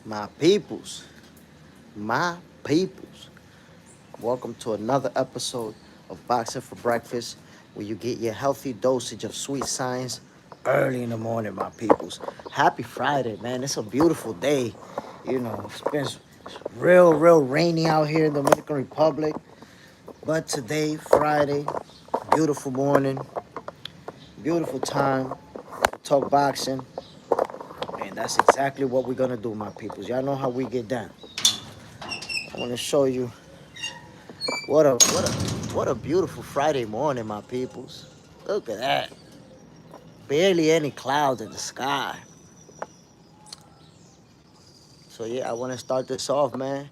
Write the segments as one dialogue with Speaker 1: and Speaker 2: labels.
Speaker 1: My peoples, my peoples. Welcome to another episode of Boxing for Breakfast, where you get your healthy dosage of sweet science early in the morning, my peoples. Happy Friday, man. It's a beautiful day. It's real rainy out here in the Dominican Republic. But today, Friday, beautiful morning, beautiful time to talk boxing. And that's exactly what we're gonna do, my peoples. Y'all know how we get down. I want to show you what a beautiful Friday morning, my peoples. Look at that. Barely any clouds in the sky. So yeah, I want to start this off, man.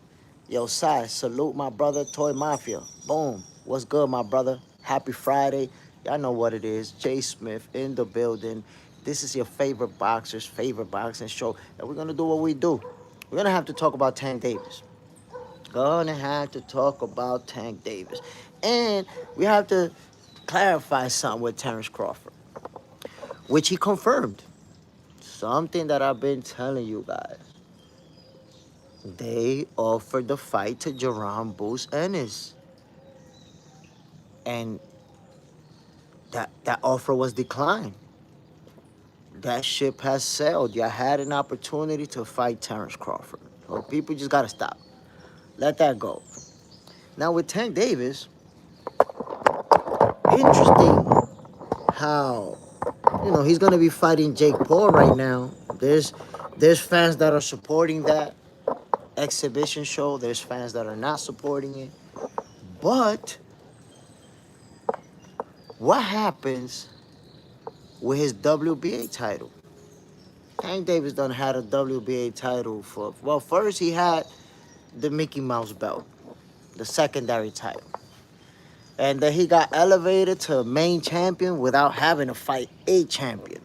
Speaker 1: Yo, Sai, salute my brother, Toy Mafia. Boom. What's good, my brother? Happy Friday. Y'all know what it is. Jay Smith in the building. This is your favorite boxer's favorite boxing show. And we're gonna do what we do. We're gonna have to talk about Tank Davis. Gonna have to talk about Tank Davis. And we have to clarify something with Terrence Crawford, which he confirmed. Something that I've been telling you guys. They offered the fight to Jerome Bruce Ennis. And that offer was declined. That ship has sailed. You had an opportunity to fight Terrence Crawford. So people just gotta stop. Let that go. Now with Tank Davis, interesting how he's gonna be fighting Jake Paul right now. There's fans that are supporting that exhibition show. There's fans that are not supporting it. But what happens with his WBA title? Tank Davis done had a WBA title for, well, first he had the Mickey Mouse belt, the secondary title. And then he got elevated to main champion without having to fight a champion.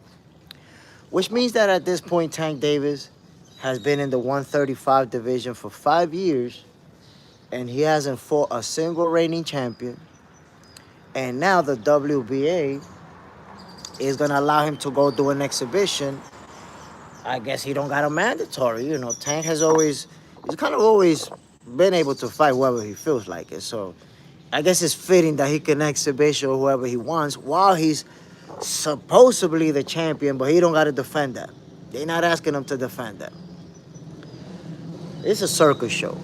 Speaker 1: Which means that at this point, Tank Davis has been in the 135 division for 5 years, and he hasn't fought a single reigning champion. And now the WBA is going to allow him to go do an exhibition. I guess he don't got a mandatory. Tank he's kind of always been able to fight whoever he feels like it. So I guess it's fitting that he can exhibition whoever he wants while he's supposedly the champion, but he don't got to defend that. They're not asking him to defend that. It's a circus show.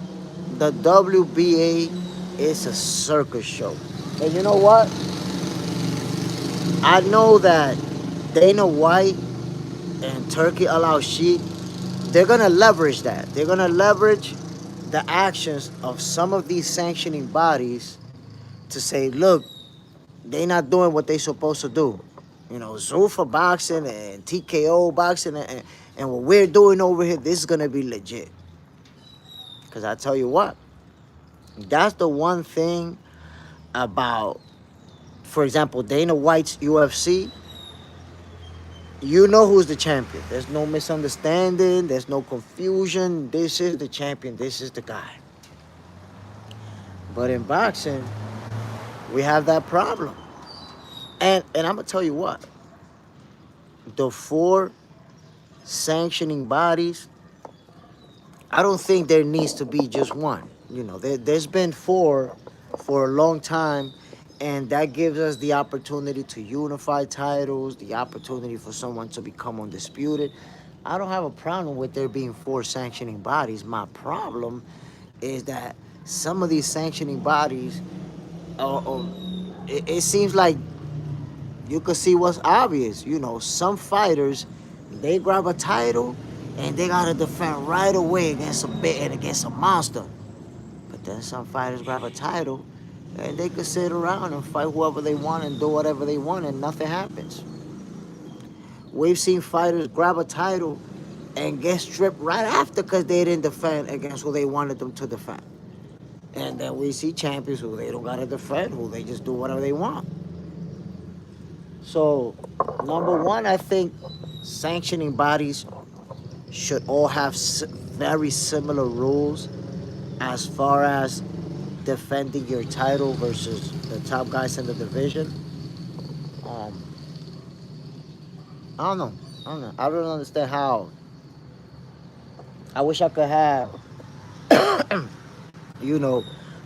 Speaker 1: The WBA is a circus show. And you know what? I know that Dana White and Turkey Al Sheikh, they're going to leverage that. They're going to leverage the actions of some of these sanctioning bodies to say, look, they're not doing what they're supposed to do. Zuffa boxing and TKO boxing and what we're doing over here, this is going to be legit. Because I tell you what, that's the one thing about, for example, Dana White's UFC. You know who's the champion. There's no misunderstanding. There's no confusion. This is the champion. This is the guy. But in boxing, we have that problem. And I'm going to tell you what. The four sanctioning bodies, I don't think there needs to be just one. There's been four for a long time, and that gives us the opportunity to unify titles, the opportunity for someone to become undisputed. I don't have a problem with there being four sanctioning bodies. My problem is that some of these sanctioning bodies, it seems like you could see what's obvious. Some fighters, they grab a title and they gotta defend right away against a bit and against a monster. But then some fighters grab a title and they could sit around and fight whoever they want and do whatever they want and nothing happens. We've seen fighters grab a title and get stripped right after because they didn't defend against who they wanted them to defend. And then we see champions who they don't gotta defend, who they just do whatever they want. So, number one, I think sanctioning bodies should all have very similar rules as far as defending your title versus the top guys in the division. Um, I don't know. I don't understand how I wish I could have, you know,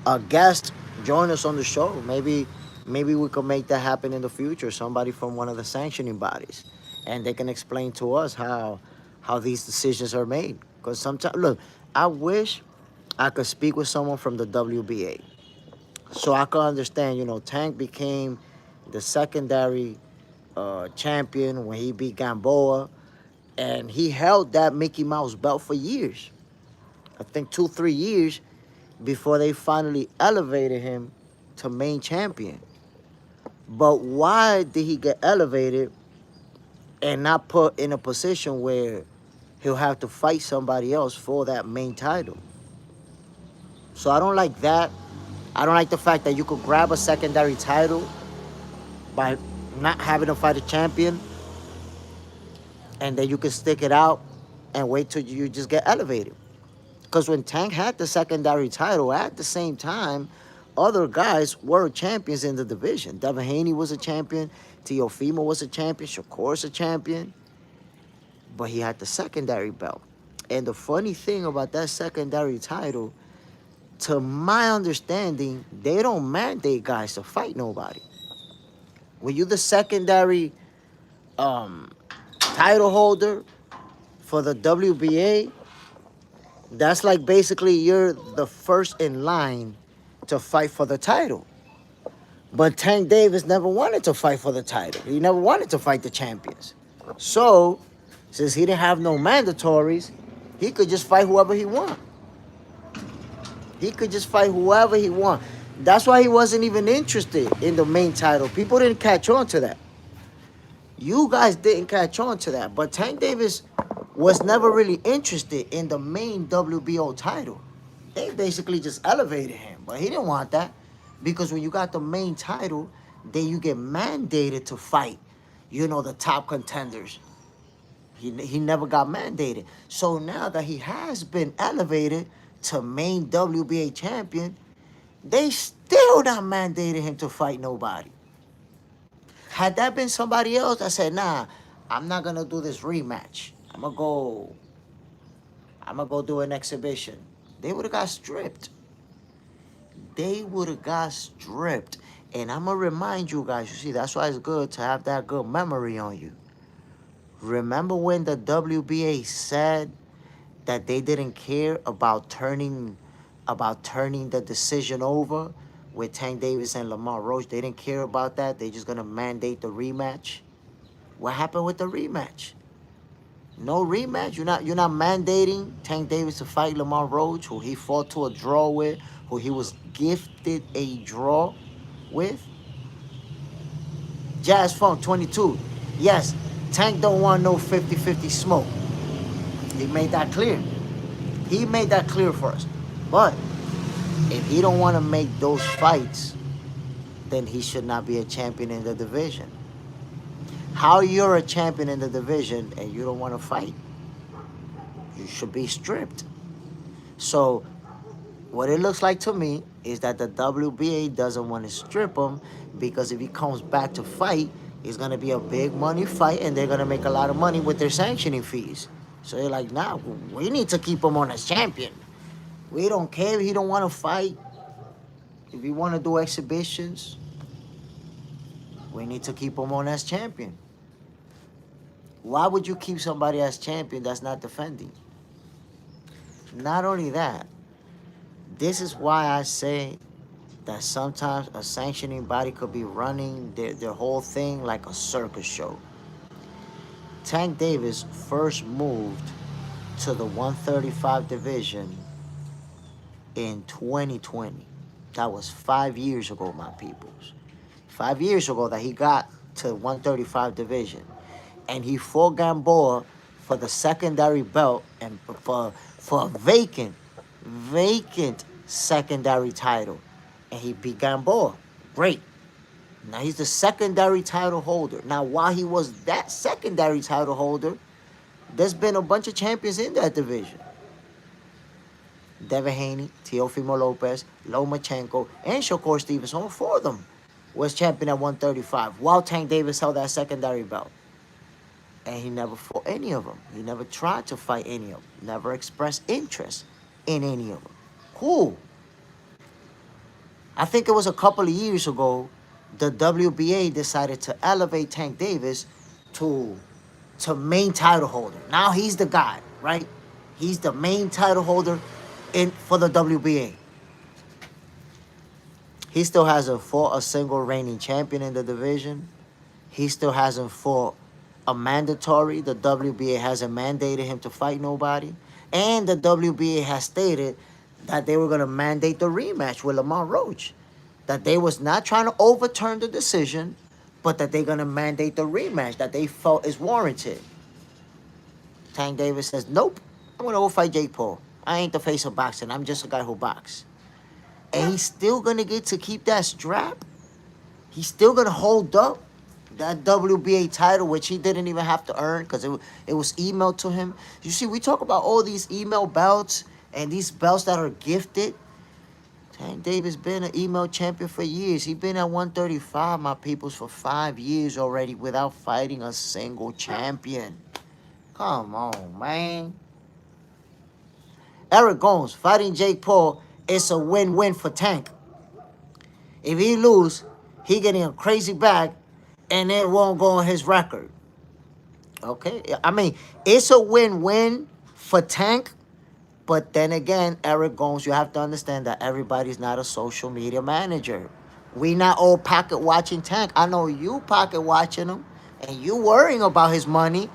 Speaker 1: a guest join us on the show. Maybe we could make that happen in the future. Somebody from one of the sanctioning bodies, and they can explain to us how these decisions are made. Because sometimes, look, I wish I could speak with someone from the WBA, so I could understand. Tank became the secondary champion when he beat Gamboa, and he held that Mickey Mouse belt for years. I think 2, 3 years before they finally elevated him to main champion. But why did he get elevated and not put in a position where he'll have to fight somebody else for that main title? So I don't like that. I don't like the fact that you could grab a secondary title by not having to fight a champion, and then you can stick it out and wait till you just get elevated. Because when Tank had the secondary title, at the same time, other guys were champions in the division. Devin Haney was a champion. Teofimo was a champion. Shakur's a champion. But he had the secondary belt. And the funny thing about that secondary title, to my understanding, they don't mandate guys to fight nobody. When you're the secondary title holder for the WBA, that's like basically you're the first in line to fight for the title. But Tank Davis never wanted to fight for the title. He never wanted to fight the champions. So, since he didn't have no mandatories, he could just fight whoever he want. He could just fight whoever he want. That's why he wasn't even interested in the main title. People didn't catch on to that. You guys didn't catch on to that. But Tank Davis was never really interested in the main WBO title. They basically just elevated him. But he didn't want that. Because when you got the main title, then you get mandated to fight, the top contenders. He never got mandated. So now that he has been elevated to main WBA champion, they still not mandated him to fight nobody. Had that been somebody else that said, nah, I'm not gonna do this rematch. I'm gonna go do an exhibition. They would have got stripped. They would have got stripped. And I'm gonna remind you guys, you see, that's why it's good to have that good memory on you. Remember when the WBA said that they didn't care about turning the decision over with Tank Davis and Lamar Roach? They didn't care about that. They're just gonna mandate the rematch. What happened with the rematch? No rematch. You're not mandating Tank Davis to fight Lamar Roach, who he fought to a draw with, who he was gifted a draw with. Jazz Funk 22. Yes, Tank don't want no 50-50 smoke. He made that clear. He made that clear for us. But if he don't want to make those fights, then he should not be a champion in the division. How you're a champion in the division and you don't want to fight? You should be stripped. So what it looks like to me is that the WBA doesn't want to strip him, because if he comes back to fight, it's going to be a big money fight and they're going to make a lot of money with their sanctioning fees. So they're like, nah, we need to keep him on as champion. We don't care if he don't want to fight. If he want to do exhibitions, we need to keep him on as champion. Why would you keep somebody as champion that's not defending? Not only that, this is why I say that sometimes a sanctioning body could be running their whole thing like a circus show. Tank Davis first moved to the 135 division in 2020. That was 5 years ago, my peoples. 5 years ago that he got to 135 division. And he fought Gamboa for the secondary belt and for a vacant secondary title. And he beat Gamboa. Great. Now he's the secondary title holder. Now while he was that secondary title holder, there's been a bunch of champions in that division. Devin Haney, Teofimo Lopez, Lomachenko, and Shakur Stevenson, all four of them was champion at 135 while Tank Davis held that secondary belt. And he never fought any of them. He never tried to fight any of them. Never expressed interest in any of them. Cool. I think it was a couple of years ago, the WBA decided to elevate Tank Davis to main title holder. Now he's the guy, right? He's the main title holder for the WBA. He still hasn't fought a single reigning champion in the division. He still hasn't fought a mandatory. The WBA hasn't mandated him to fight nobody. And the WBA has stated that they were going to mandate the rematch with Lamont Roach. That they was not trying to overturn the decision, but that they're going to mandate the rematch that they felt is warranted. Tank Davis says, nope, I'm going to go fight Jake Paul. I ain't the face of boxing. I'm just a guy who boxes. And he's still going to get to keep that strap. He's still going to hold up that WBA title, which he didn't even have to earn because it was emailed to him. You see, we talk about all these email belts and these belts that are gifted. Tank Davis been an email champion for years. He been at 135, my peoples, for 5 years already without fighting a single champion. Come on, man. Eric Gomes fighting Jake Paul, it's a win-win for Tank. If he lose, he getting a crazy bag, and it won't go on his record. Okay? I mean, it's a win-win for Tank, but then again, Eric Gomes, you have to understand that everybody's not a social media manager. We not all pocket watching Tank. I know you pocket watching him, and you worrying about his money,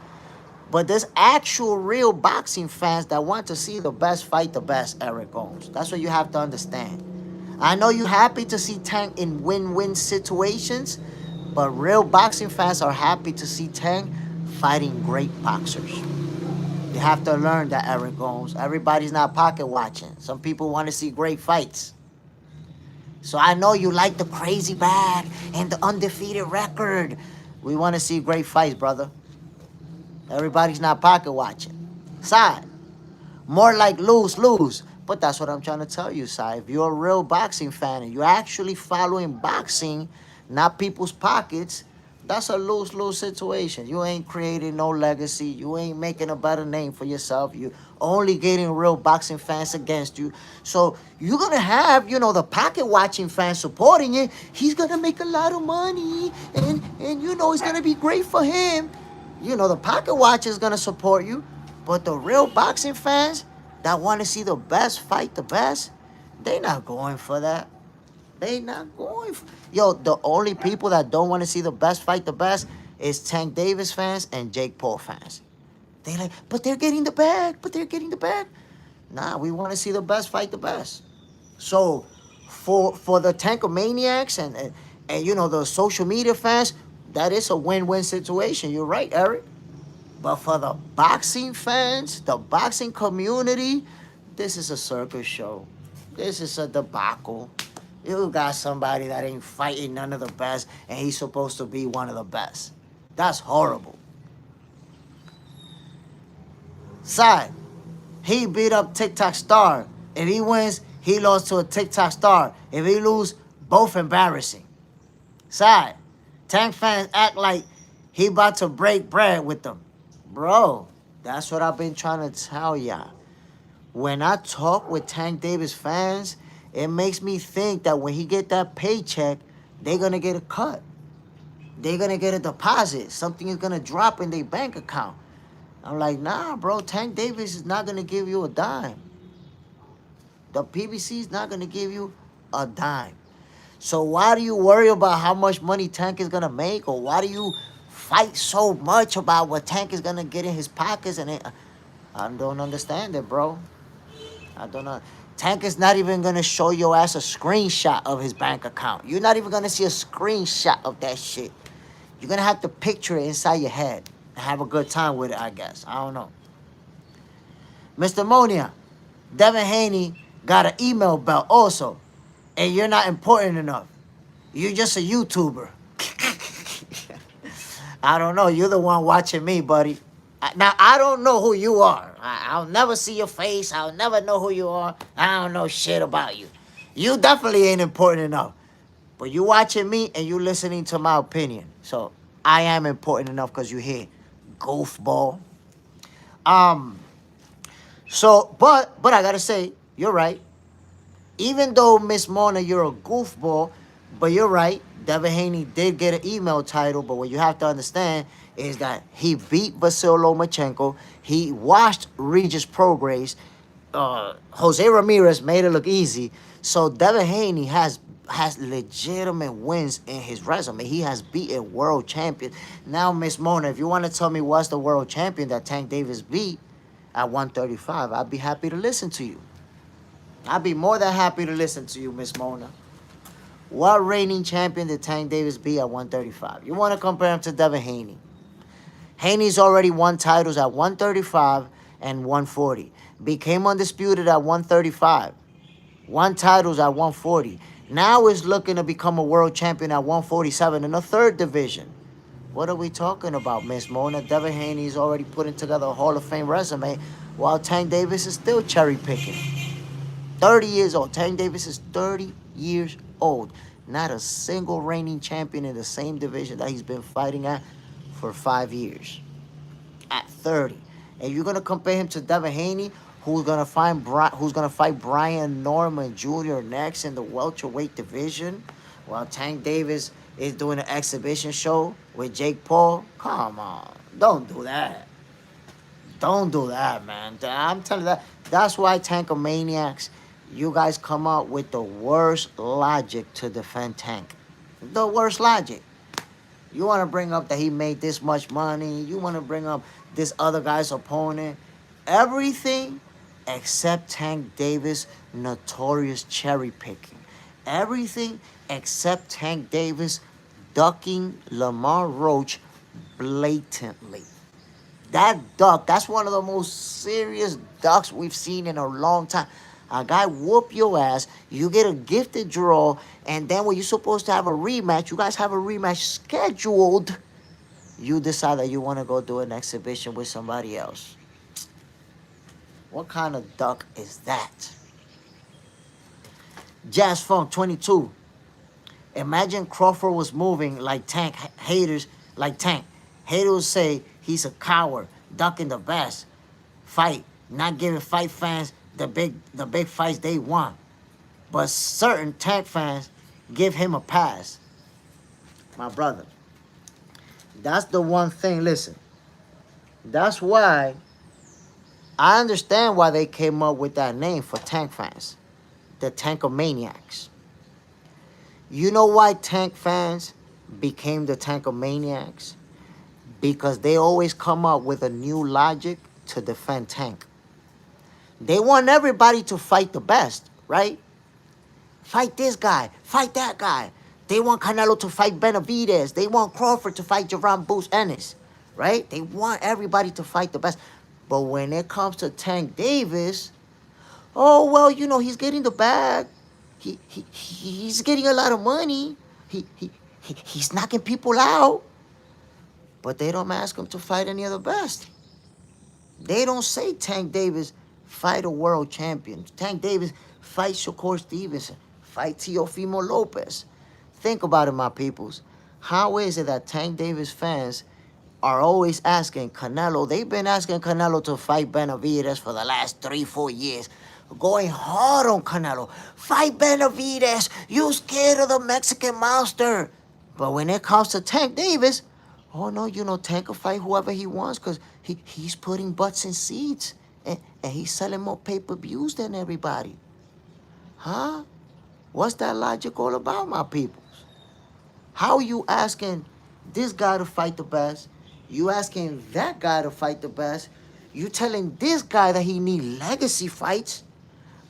Speaker 1: but there's actual real boxing fans that want to see the best fight the best, Eric Gomes. That's what you have to understand. I know you're happy to see Tank in win-win situations, but real boxing fans are happy to see Tank fighting great boxers. You have to learn that, Eric Gomes. Everybody's not pocket watching. Some people want to see great fights. So I know you like the crazy bag and the undefeated record. We want to see great fights, brother. Everybody's not pocket watching. Side, more like lose-lose. But that's what I'm trying to tell you, Side. If you're a real boxing fan and you're actually following boxing, not people's pockets, that's a lose-lose situation. You ain't creating no legacy. You ain't making a better name for yourself. You only getting real boxing fans against you. So you're going to have, the pocket-watching fans supporting it. He's going to make a lot of money. And it's going to be great for him. The pocket watch is going to support you. But the real boxing fans that want to see the best fight the best, they not going for that. They not going for... the only people that don't want to see the best fight the best is Tank Davis fans and Jake Paul fans. They like, but they're getting the bag. Nah, we want to see the best fight the best. So for the Tankomaniacs and the social media fans, that is a win-win situation. You're right, Eric. But for the boxing fans, the boxing community, this is a circus show. This is a debacle. You got somebody that ain't fighting none of the best, and he's supposed to be one of the best. That's horrible. Side, he beat up TikTok star. If he wins, he lost to a TikTok star. If he lose, both embarrassing. Side, Tank fans act like he about to break bread with them. Bro, that's what I've been trying to tell y'all. When I talk with Tank Davis fans, it makes me think that when he get that paycheck, they're going to get a cut. They're going to get a deposit. Something is going to drop in their bank account. I'm like, nah, bro, Tank Davis is not going to give you a dime. The PBC is not going to give you a dime. So why do you worry about how much money Tank is going to make? Or why do you fight so much about what Tank is going to get in his pockets? I don't understand it, bro. I don't know. Tank is not even going to show your ass a screenshot of his bank account. You're not even going to see a screenshot of that shit. You're going to have to picture it inside your head and have a good time with it, I guess. I don't know. Mr. Monia, Devin Haney got an email belt also. And you're not important enough. You're just a YouTuber. I don't know. You're the one watching me, buddy. Now, I don't know who you are. I'll never see your face. I'll never know who you are. I don't know shit about you. You definitely ain't important enough. But you watching me and you listening to my opinion. So I am important enough because you're here. Goofball. Um, but I gotta say, you're right. Even though Miss Mona, you're a goofball, but you're right. Devin Haney did get an email title, but what you have to understand is that he beat Vasil Lomachenko. He washed Regis Prograis. Jose Ramirez made it look easy. So Devin Haney has legitimate wins in his resume. He has beaten world champion. Now, Miss Mona, if you want to tell me what's the world champion that Tank Davis beat at 135, I'd be happy to listen to you. I'd be more than happy to listen to you, Miss Mona. What reigning champion did Tank Davis beat at 135? You want to compare him to Devin Haney. Haney's already won titles at 135 and 140. Became undisputed at 135. Won titles at 140. Now is looking to become a world champion at 147 in the third division. What are we talking about, Miss Mona? Devin Haney's already putting together a Hall of Fame resume, while Tank Davis is still cherry picking. 30 years old. Tank Davis is 30 years old. Not a single reigning champion in the same division that he's been fighting at for 5 years. At 30. And you're gonna compare him to Devin Haney, who's gonna fight Brian Norman Jr. next in the welterweight division, while Tank Davis is doing an exhibition show with Jake Paul? Come on. Don't do that. Don't do that, man. I'm telling you that. That's why Tankomaniacs, you guys come out with the worst logic to defend Tank. The worst logic. You want to bring up that he made this much money. You want to bring up this other guy's opponent. Everything except Tank Davis' notorious cherry picking. Everything except Tank Davis ducking Lamar Roach blatantly. That duck, that's one of the most serious ducks we've seen in a long time. A guy whoop your ass, you get a gifted draw, and then when you're supposed to have a rematch, you guys have a rematch scheduled, you decide that you want to go do an exhibition with somebody else. What kind of duck is that? Jazz Funk 22. Imagine Crawford was moving like Tank. Haters like Tank. Haters say he's a coward, ducking the best fight, not giving fight fans the big fights they want. But certain Tank fans give him a pass. My brother, that's the one thing. Listen, that's why I understand why they came up with that name for Tank fans, the Tankomaniacs. You know why Tank fans became the Tankomaniacs? Because they always come up with a new logic to defend Tank. They want everybody to fight the best, right? Fight this guy, fight that guy. They want Canelo to fight Benavidez. They want Crawford to fight Jaron Bruce Ennis, right? They want everybody to fight the best. But when it comes to Tank Davis, oh, well, you know, he's getting the bag. He's getting a lot of money. He's knocking people out. But they don't ask him to fight any of the best. They don't say Tank Davis fight a world champion. Tank Davis fight Shakur Stevenson. Fight Teofimo Lopez. Think about it, my peoples. How is it that Tank Davis fans are always asking Canelo? They've been asking Canelo to fight Benavidez for the last 3-4 years. Going hard on Canelo. Fight Benavidez. You scared of the Mexican monster. But when it comes to Tank Davis, oh no, you know, Tank will fight whoever he wants because he's putting butts in seats. And he's selling more pay-per-views than everybody. Huh? What's that logic all about, my peoples? How are you asking this guy to fight the best? You asking that guy to fight the best? You telling this guy that he need legacy fights?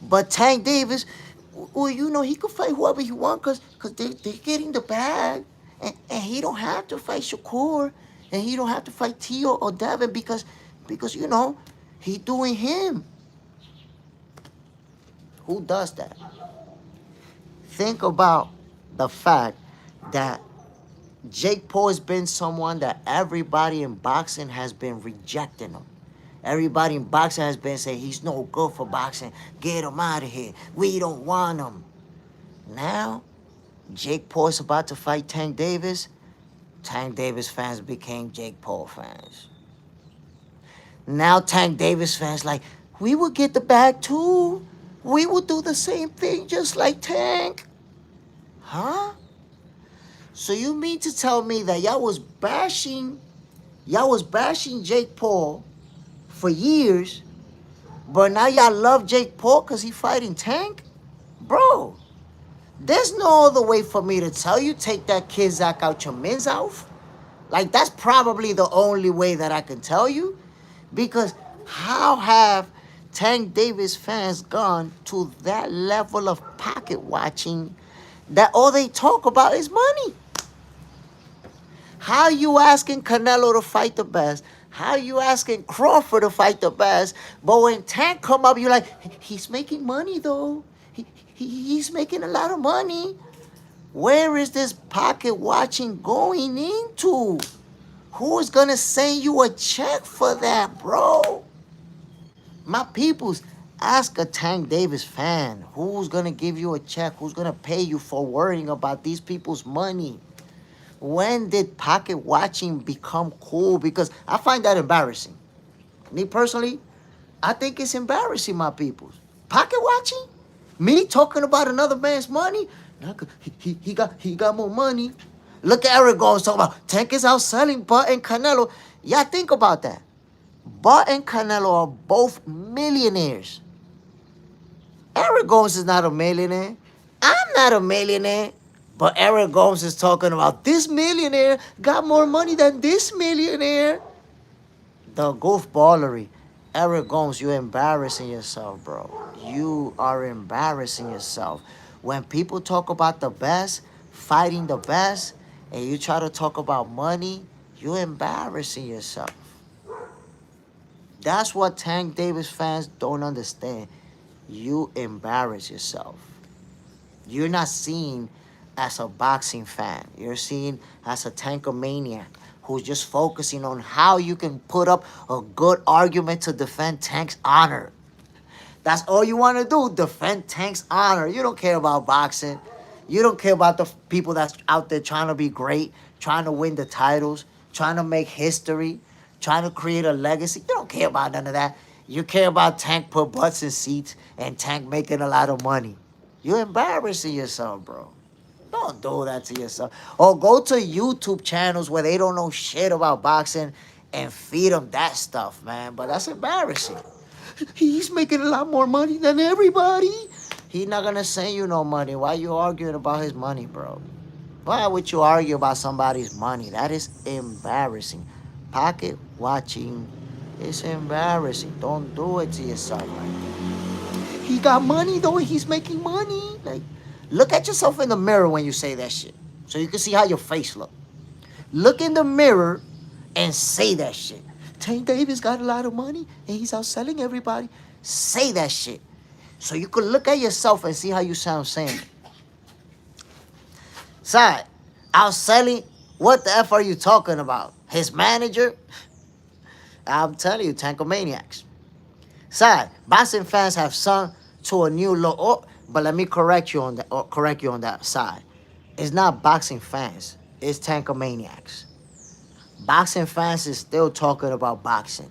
Speaker 1: But Tank Davis, well, you know, he could fight whoever he wants because they're getting the bag. And he don't have to fight Shakur. And he don't have to fight Tio or Devin because you know, he doing him. Who does that? Think about the fact that Jake Paul has been someone that everybody in boxing has been rejecting him. Everybody in boxing has been saying he's no good for boxing. Get him out of here. We don't want him. Now, Jake Paul is about to fight Tank Davis. Tank Davis fans became Jake Paul fans. Now Tank Davis fans like, we will get the bag too. We will do the same thing just like Tank. Huh? So you mean to tell me that y'all was bashing Jake Paul for years, but now y'all love Jake Paul because he fighting Tank? Bro, there's no other way for me to tell you, take that Kizak out your men's mouth. Like, that's probably the only way that I can tell you. Because how have Tank Davis fans gone to that level of pocket watching that all they talk about is money? How you asking Canelo to fight the best? How you asking Crawford to fight the best? But when Tank come up, you're like, he's making money though. He's making a lot of money. Where is this pocket watching going into? Who's gonna send you a check for that, bro? My peoples, ask a Tank Davis fan who's gonna give you a check, who's gonna pay you for worrying about these people's money. When did pocket watching become cool? Because I find that embarrassing. Me personally, I think it's embarrassing, my peoples. Pocket watching? Me talking about another man's money? He got more money. Look at Eric Gomes talking about Tank is outselling Butt and Canelo. Yeah, think about that. Butt and Canelo are both millionaires. Eric Gomes is not a millionaire. I'm not a millionaire. But Eric Gomes is talking about this millionaire got more money than this millionaire. The goofballery. Eric Gomes, you're embarrassing yourself, bro. You are embarrassing yourself. When people talk about the best, fighting the best, and you try to talk about money, you're embarrassing yourself. That's what Tank Davis fans don't understand. You embarrass yourself. You're not seen as a boxing fan. You're seen as a tankomaniac who's just focusing on how you can put up a good argument to defend Tank's honor. That's all you want to do, defend Tank's honor. You don't care about boxing. You don't care about the people that's out there trying to be great, trying to win the titles, trying to make history, trying to create a legacy. You don't care about none of that. You care about Tank put butts in seats and Tank making a lot of money. You're embarrassing yourself, bro. Don't do that to yourself. Or go to YouTube channels where they don't know shit about boxing and feed them that stuff, man. But that's embarrassing. He's making a lot more money than everybody. He's not gonna send you no money. Why you arguing about his money, bro? Why would you argue about somebody's money? That is embarrassing. Pocket watching is embarrassing. Don't do it to yourself like that. He got money though. He's making money. Like, look at yourself in the mirror when you say that shit, so you can see how your face look. Look in the mirror and say that shit. Tank Davis got a lot of money and he's outselling everybody. Say that shit, so you can look at yourself and see how you sound saying it. Side, outselling? What the F are you talking about? His manager? I'm telling you, tankomaniacs. Side, boxing fans have sunk to a new low. Oh, but let me correct you on that. Correct you on that side. It's not boxing fans. It's tankomaniacs. Boxing fans is still talking about boxing.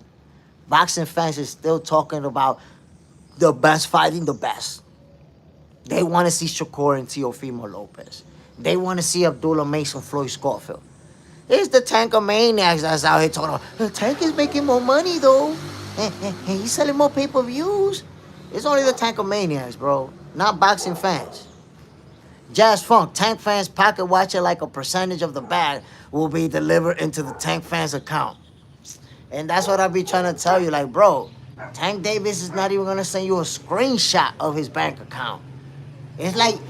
Speaker 1: Boxing fans is still talking about the best fighting the best. They want to see Shakur and Teofimo Lopez. They want to see Abdullah Mason, Floyd Scofield. It's the tankomaniacs that's out here talking about, Tank is making more money though. And he's selling more pay-per-views. It's only the tankomaniacs, bro. Not boxing fans. Jazz Funk, Tank fans pocket watching like a percentage of the bag will be delivered into the Tank fans account. And that's what I be trying to tell you. Like, bro, Tank Davis is not even gonna send you a screenshot of his bank account. It's like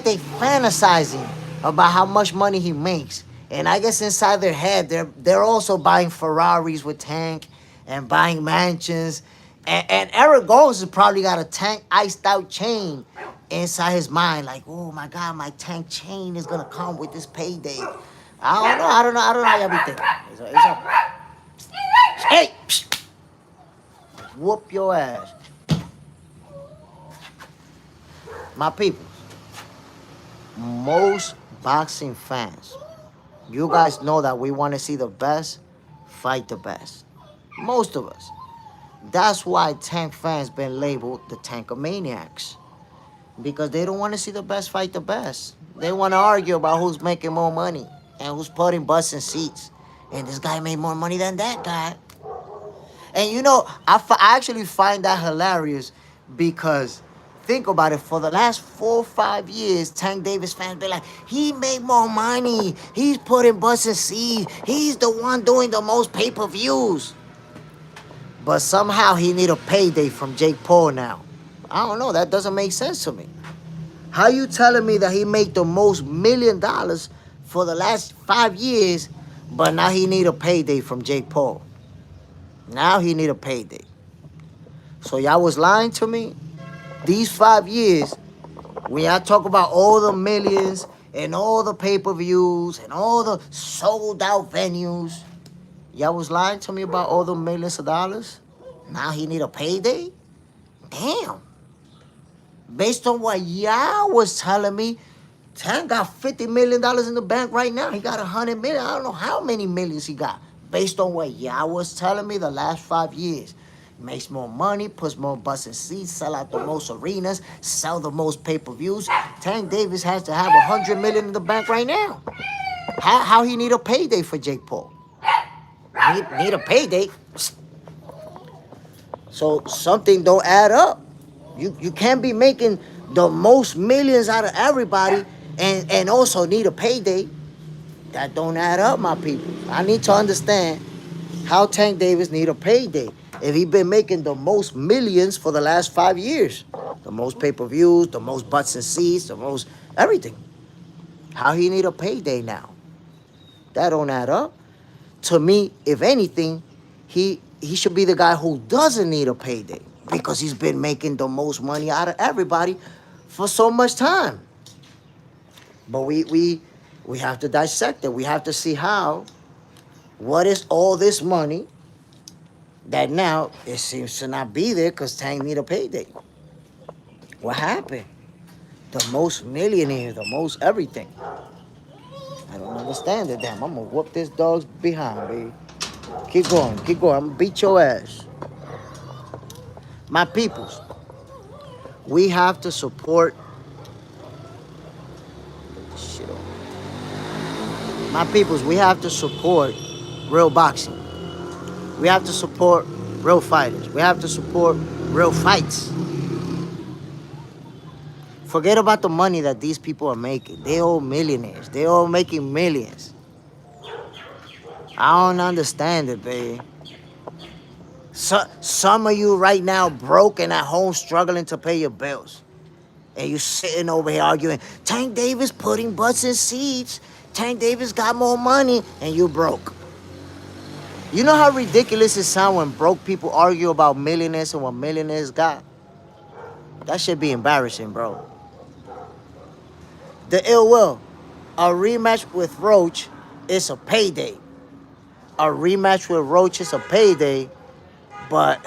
Speaker 1: they fantasizing about how much money he makes. And I guess inside their head, they're also buying Ferraris with Tank and buying mansions. And Eric Gomes has probably got a Tank iced out chain inside his mind. Like, oh my God, my Tank chain is gonna come with this payday. I don't know how y'all be thinking. Hey! Psh, whoop your ass. My people, most boxing fans, you guys know that we want to see the best fight the best. Most of us. That's why Tank fans been labeled the Tankomaniacs. Because they don't want to see the best fight the best. They want to argue about who's making more money and who's putting butts in seats. And this guy made more money than that guy. And you know, I actually find that hilarious because think about it. For the last 4 or 5 years, Tank Davis fans be like, he made more money. He's putting butts in seats. He's the one doing the most pay-per-views. But somehow he need a payday from Jake Paul now. I don't know. That doesn't make sense to me. How you telling me that he made the most $1 million for the last 5 years, but now he need a payday from Jake Paul? Now he need a payday. So y'all was lying to me? These 5 years, when y'all talk about all the millions and all the pay-per-views and all the sold-out venues, y'all was lying to me about all the millions of dollars? Now he need a payday? Damn. Based on what y'all was telling me, Tank got $50 million in the bank right now. He got $100 million. I don't know how many millions he got. Based on what y'all was telling me the last 5 years. Makes more money, puts more butts in seats, sell out the most arenas, sell the most pay-per-views. Tank Davis has to have $100 million in the bank right now. How he need a payday for Jake Paul? Need a payday? So something don't add up. You can't be making the most millions out of everybody and also need a payday. That don't add up, my people. I need to understand how Tank Davis need a payday if he been making the most millions for the last 5 years. The most pay-per-views, the most butts and seats, the most everything. How he need a payday now? That don't add up. To me, if anything, he should be the guy who doesn't need a payday because he's been making the most money out of everybody for so much time. But we have to dissect it. We have to see what is all this money that now it seems to not be there because Tank need a payday. What happened? The most millionaire, the most everything. I don't understand it. Damn, I'm gonna whoop this dog's behind, baby. Keep going, keep going. I'm gonna beat your ass. My peoples, we have to support shit on. My peoples, we have to support real boxing. We have to support real fighters. We have to support real fights. Forget about the money that these people are making. They all millionaires. They all making millions. I don't understand it, baby. So, some of you right now broke and at home struggling to pay your bills. And you sitting over here arguing, Tank Davis putting butts in seats. Tank Davis got more money and you broke. You know how ridiculous it sounds when broke people argue about millionaires and what millionaires got? That should be embarrassing, bro. The ill will. A rematch with Roach is a payday. A rematch with Roach is a payday, but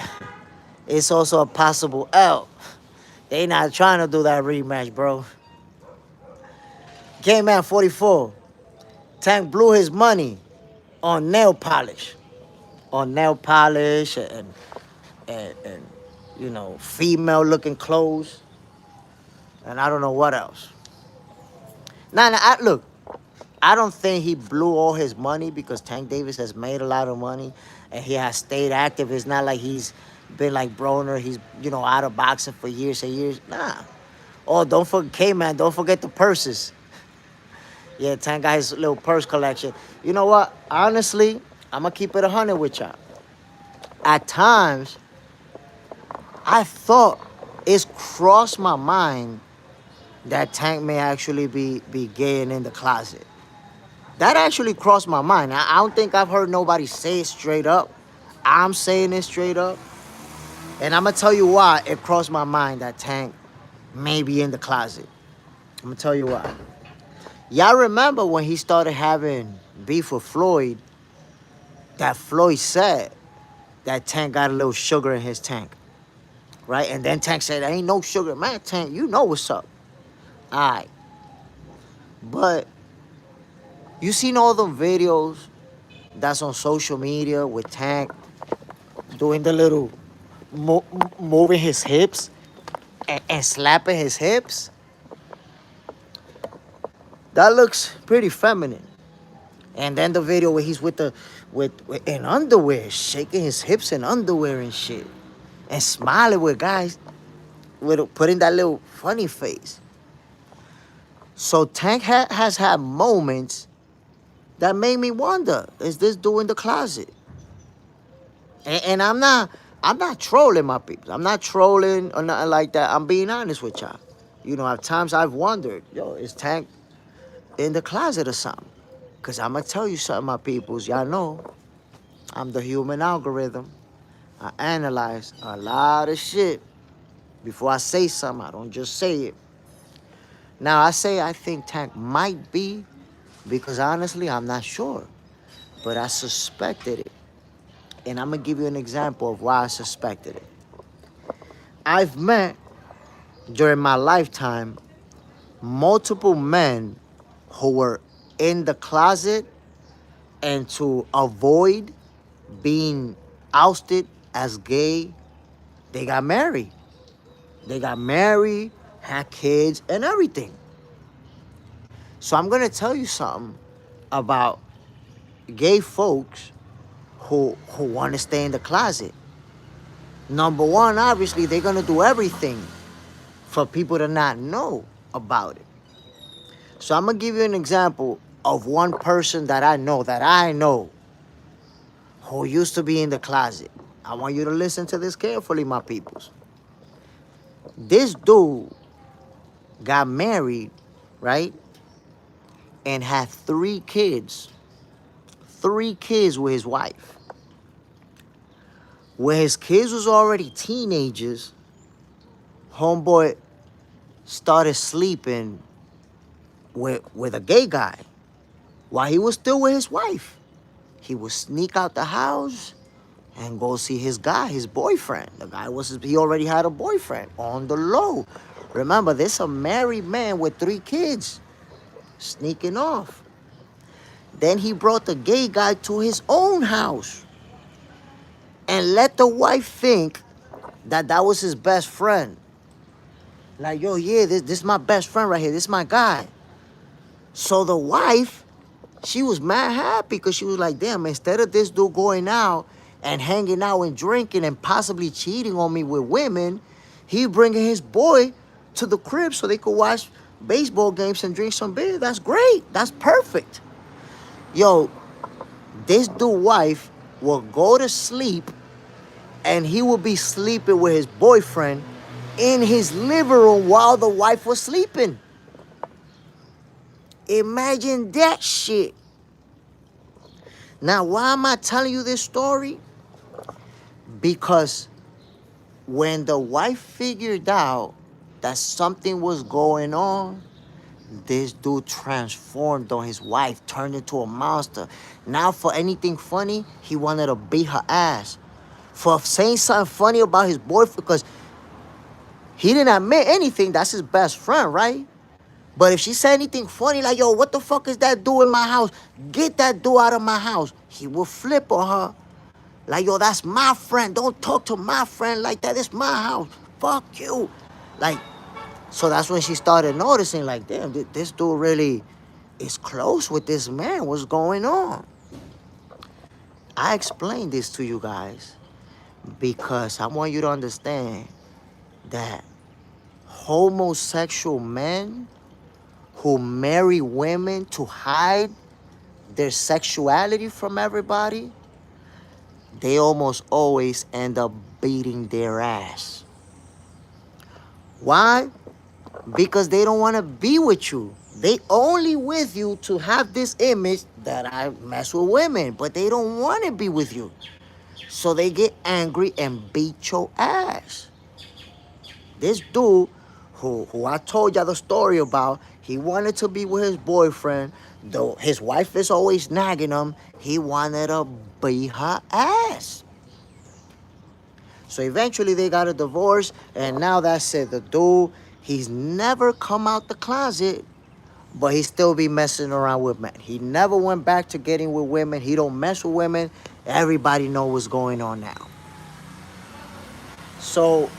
Speaker 1: it's also a possible L. They not trying to do that rematch, bro. Game Man 44. Tank blew his money on nail polish. On nail polish and you know, female looking clothes. And I don't know what else. Now, look, I don't think he blew all his money because Tank Davis has made a lot of money and he has stayed active. It's not like he's been like Broner. He's, you know, out of boxing for years and years. Nah. Oh, don't forget, K-Man, don't forget the purses. Yeah, Tank got his little purse collection. You know what? Honestly, I'm going to keep it 100 with y'all. At times, I thought it's crossed my mind that Tank may actually be gay and in the closet. That actually crossed my mind. I don't think I've heard nobody say it straight up. I'm saying it straight up. And I'm going to tell you why it crossed my mind that Tank may be in the closet. I'm going to tell you why. Y'all remember when he started having beef with Floyd, that Floyd said that Tank got a little sugar in his tank, right? And then Tank said, there ain't no sugar. Man, Tank, you know what's up. All right. But you seen all them videos that's on social media with Tank doing the little moving his hips and slapping his hips. That looks pretty feminine. And then the video where he's with in underwear, shaking his hips in underwear and shit, and smiling with guys, with putting that little funny face. So Tank has had moments that made me wonder: is this dude in the closet? And I'm not trolling my people. I'm not trolling or nothing like that. I'm being honest with y'all. You know, at times I've wondered, yo, is Tank in the closet or something? Because I'm going to tell you something, my peoples. Y'all know I'm the human algorithm. I analyze a lot of shit. Before I say something, I don't just say it. Now, I say I think Tank might be because, honestly, I'm not sure. But I suspected it. And I'm going to give you an example of why I suspected it. I've met, during my lifetime, multiple men who were in the closet, and to avoid being ousted as gay, they got married. They got married, had kids, and everything. So I'm going to tell you something about gay folks who want to stay in the closet. Number one, obviously, they're going to do everything for people to not know about it. So I'm going to give you an example of one person that I know, who used to be in the closet. I want you to listen to this carefully, my peoples. This dude got married, right? And had 3 kids. 3 kids with his wife. When his kids was already teenagers, homeboy started sleeping with a gay guy while he was still with his wife. He would sneak out the house and go see his guy, his boyfriend. The guy he already had a boyfriend on the low. Remember, this a married man with 3 kids sneaking off. Then he brought the gay guy to his own house and let the wife think that was his best friend. Like, yo, yeah, this is my best friend right here. This is my guy. So the wife, she was mad happy because she was like, damn, instead of this dude going out and hanging out and drinking and possibly cheating on me with women, he bringing his boy to the crib so they could watch baseball games and drink some beer. That's great. That's perfect. Yo, this dude's wife will go to sleep and he will be sleeping with his boyfriend in his living room while the wife was sleeping. Imagine that shit. Now, why am I telling you this story? Because when the wife figured out that something was going on, this dude transformed on his wife, turned into a monster. Now, for anything funny, he wanted to beat her ass. For saying something funny about his boyfriend, because he didn't admit anything, that's his best friend, right? But if she said anything funny, like, yo, what the fuck is that dude in my house? Get that dude out of my house. He will flip on her. Like, yo, that's my friend. Don't talk to my friend like that. It's my house. Fuck you. Like, so that's when she started noticing, like, damn, this dude really is close with this man. What's going on? I explained this to you guys because I want you to understand that homosexual men who marry women to hide their sexuality from everybody, they almost always end up beating their ass. Why? Because they don't want to be with you. They only with you to have this image that I mess with women, but they don't want to be with you. So they get angry and beat your ass. This dude who I told y'all the story about, he wanted to be with his boyfriend, though his wife is always nagging him, he wanted to beat her ass. So eventually they got a divorce, and now that's it. The dude, he's never come out the closet, but he still be messing around with men. He never went back to getting with women. He don't mess with women. Everybody know what's going on now. So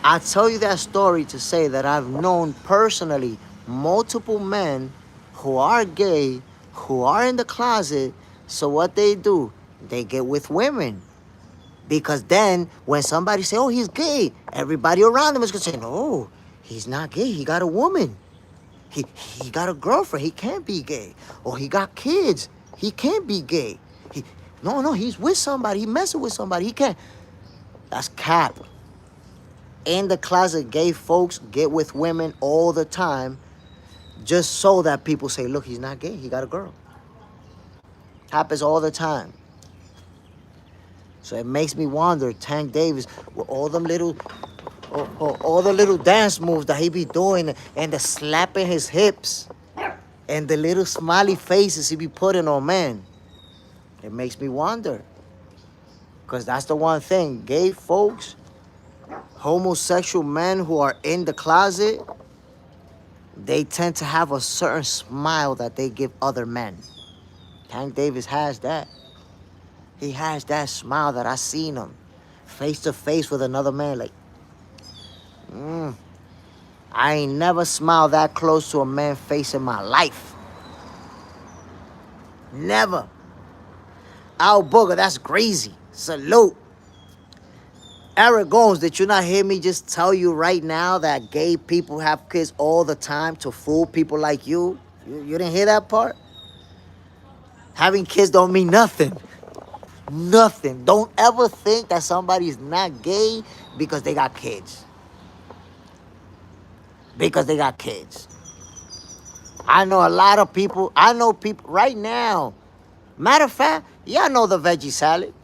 Speaker 1: I tell you that story to say that I've known personally multiple men who are gay, who are in the closet. So what they do, they get with women. Because then when somebody say, oh, he's gay, everybody around him is going to say, no, he's not gay. He got a woman. He got a girlfriend. He can't be gay. Or he got kids. He can't be gay. No, he's with somebody. He messing with somebody. He can't. That's cap. In the closet, gay folks get with women all the time just so that people say, look, he's not gay. He got a girl. Happens all the time. So it makes me wonder, Tank Davis, with all them little, all the little dance moves that he be doing and the slapping his hips and the little smiley faces he be putting on men. It makes me wonder. Because that's the one thing. Gay folks, homosexual men who are in the closet, they tend to have a certain smile that they give other men. Tank Davis has that. He has that smile that I seen him face to face with another man like, I ain't never smiled that close to a man's face in my life. Never. Al Booger, that's crazy. Salute. Eric Gomes, did you not hear me just tell you right now that gay people have kids all the time to fool people like you? You didn't hear that part? Having kids don't mean nothing. Nothing. Don't ever think that somebody's not gay because they got kids. Because they got kids. I know a lot of people. I know people right now. Matter of fact, y'all know the veggie salad.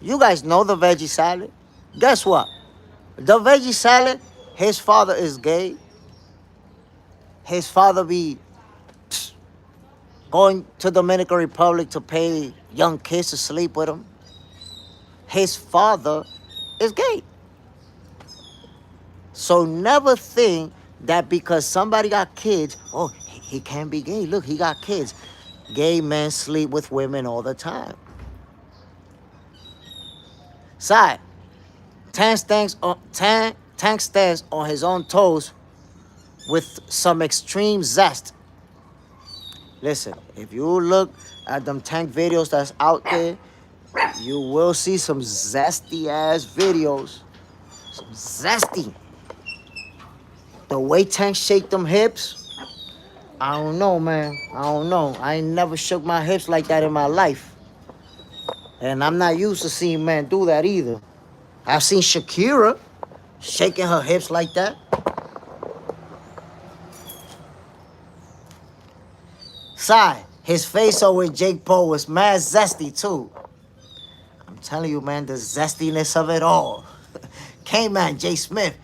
Speaker 1: You guys know the veggie salad. Guess what? The veggie salad, his father is gay. His father be going to Dominican Republic to pay young kids to sleep with him. His father is gay. So never think that because somebody got kids, oh, he can't be gay. Look, he got kids. Gay men sleep with women all the time. Side, Tank stands on his own toes with some extreme zest. Listen, if you look at them Tank videos that's out there, you will see some zesty ass videos. Some zesty. The way Tank shake them hips, I don't know, man. I don't know. I ain't never shook my hips like that in my life. And I'm not used to seeing men do that either. I've seen Shakira shaking her hips like that. Side, his face over with Jake Paul was mad zesty too. I'm telling you, man, the zestiness of it all. K-Man, J. Smith,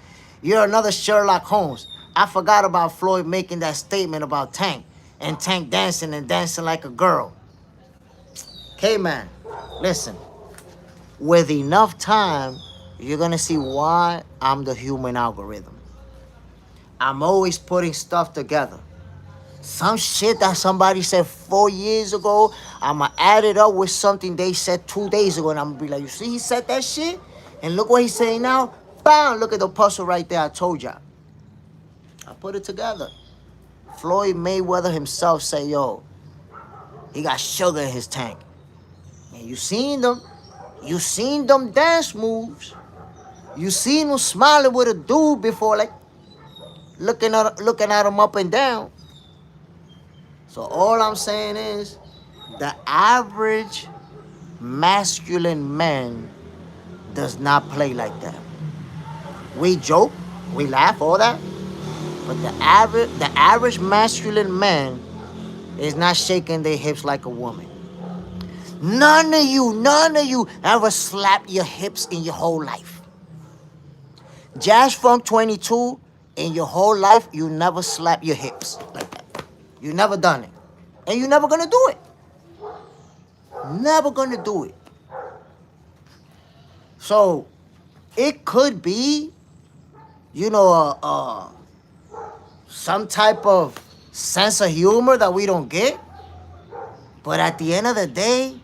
Speaker 1: you're another Sherlock Holmes. I forgot about Floyd making that statement about Tank and Tank dancing and dancing like a girl. K-Man, listen, with enough time, you're gonna see why I'm the human algorithm. I'm always putting stuff together. Some shit that somebody said 4 years ago, I'ma add it up with something they said 2 days ago, and I'm gonna be like, you see he said that shit? And look what he's saying now? Bam! Look at the puzzle right there, I told y'all. I put it together. Floyd Mayweather himself say, yo, he got sugar in his tank. And you seen them dance moves. You seen him smiling with a dude before, like, looking at him up and down. So all I'm saying is, the average masculine man does not play like that. We joke, we laugh, all that. But the average masculine man is not shaking their hips like a woman. None of you ever slapped your hips in your whole life. Jazz Funk 22, in your whole life, you never slapped your hips like that. You never done it. And you're never gonna do it. Never gonna do it. So, it could be, some type of sense of humor that we don't get. But at the end of the day,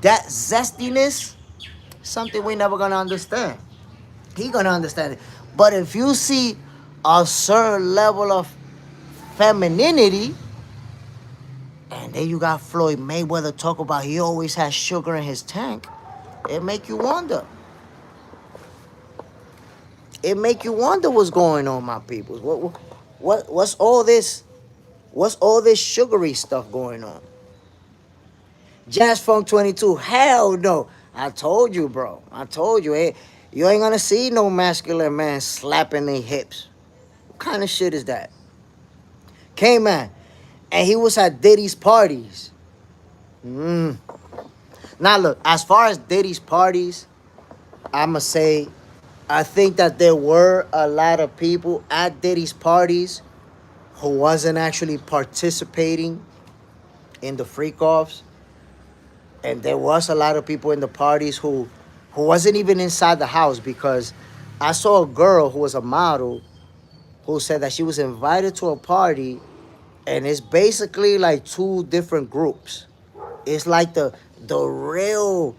Speaker 1: that zestiness, something we never gonna understand. He gonna understand it. But if you see a certain level of femininity, and then you got Floyd Mayweather talk about he always has sugar in his tank, it make you wonder. It make you wonder what's going on, my peoples. What's all this? What's all this sugary stuff going on? Jazz Funk 22, hell no. I told you, bro. I told you, you ain't gonna see no masculine man slapping their hips. What kind of shit is that? K-Man, and he was at Diddy's parties. Now look, as far as Diddy's parties, I'ma say, I think that there were a lot of people at Diddy's parties who wasn't actually participating in the freak-offs. And there was a lot of people in the parties who wasn't even inside the house, because I saw a girl who was a model who said that she was invited to a party, and it's basically like two different groups. It's like the real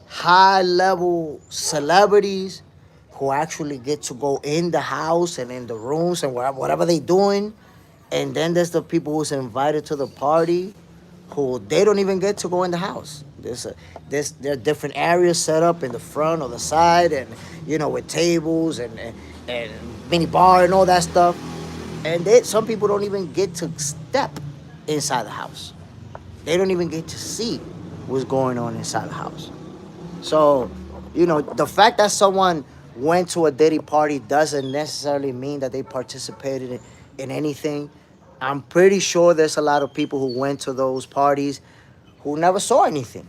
Speaker 1: high level celebrities who actually get to go in the house and in the rooms and whatever they doing. And then there's the people who's invited to the party who they don't even get to go in the house. There are different areas set up in the front or the side, and with tables and mini bar and all that stuff. And some people don't even get to step inside the house. They don't even get to see what's going on inside the house. So, the fact that someone went to a Diddy party doesn't necessarily mean that they participated in anything. I'm pretty sure there's a lot of people who went to those parties who never saw anything,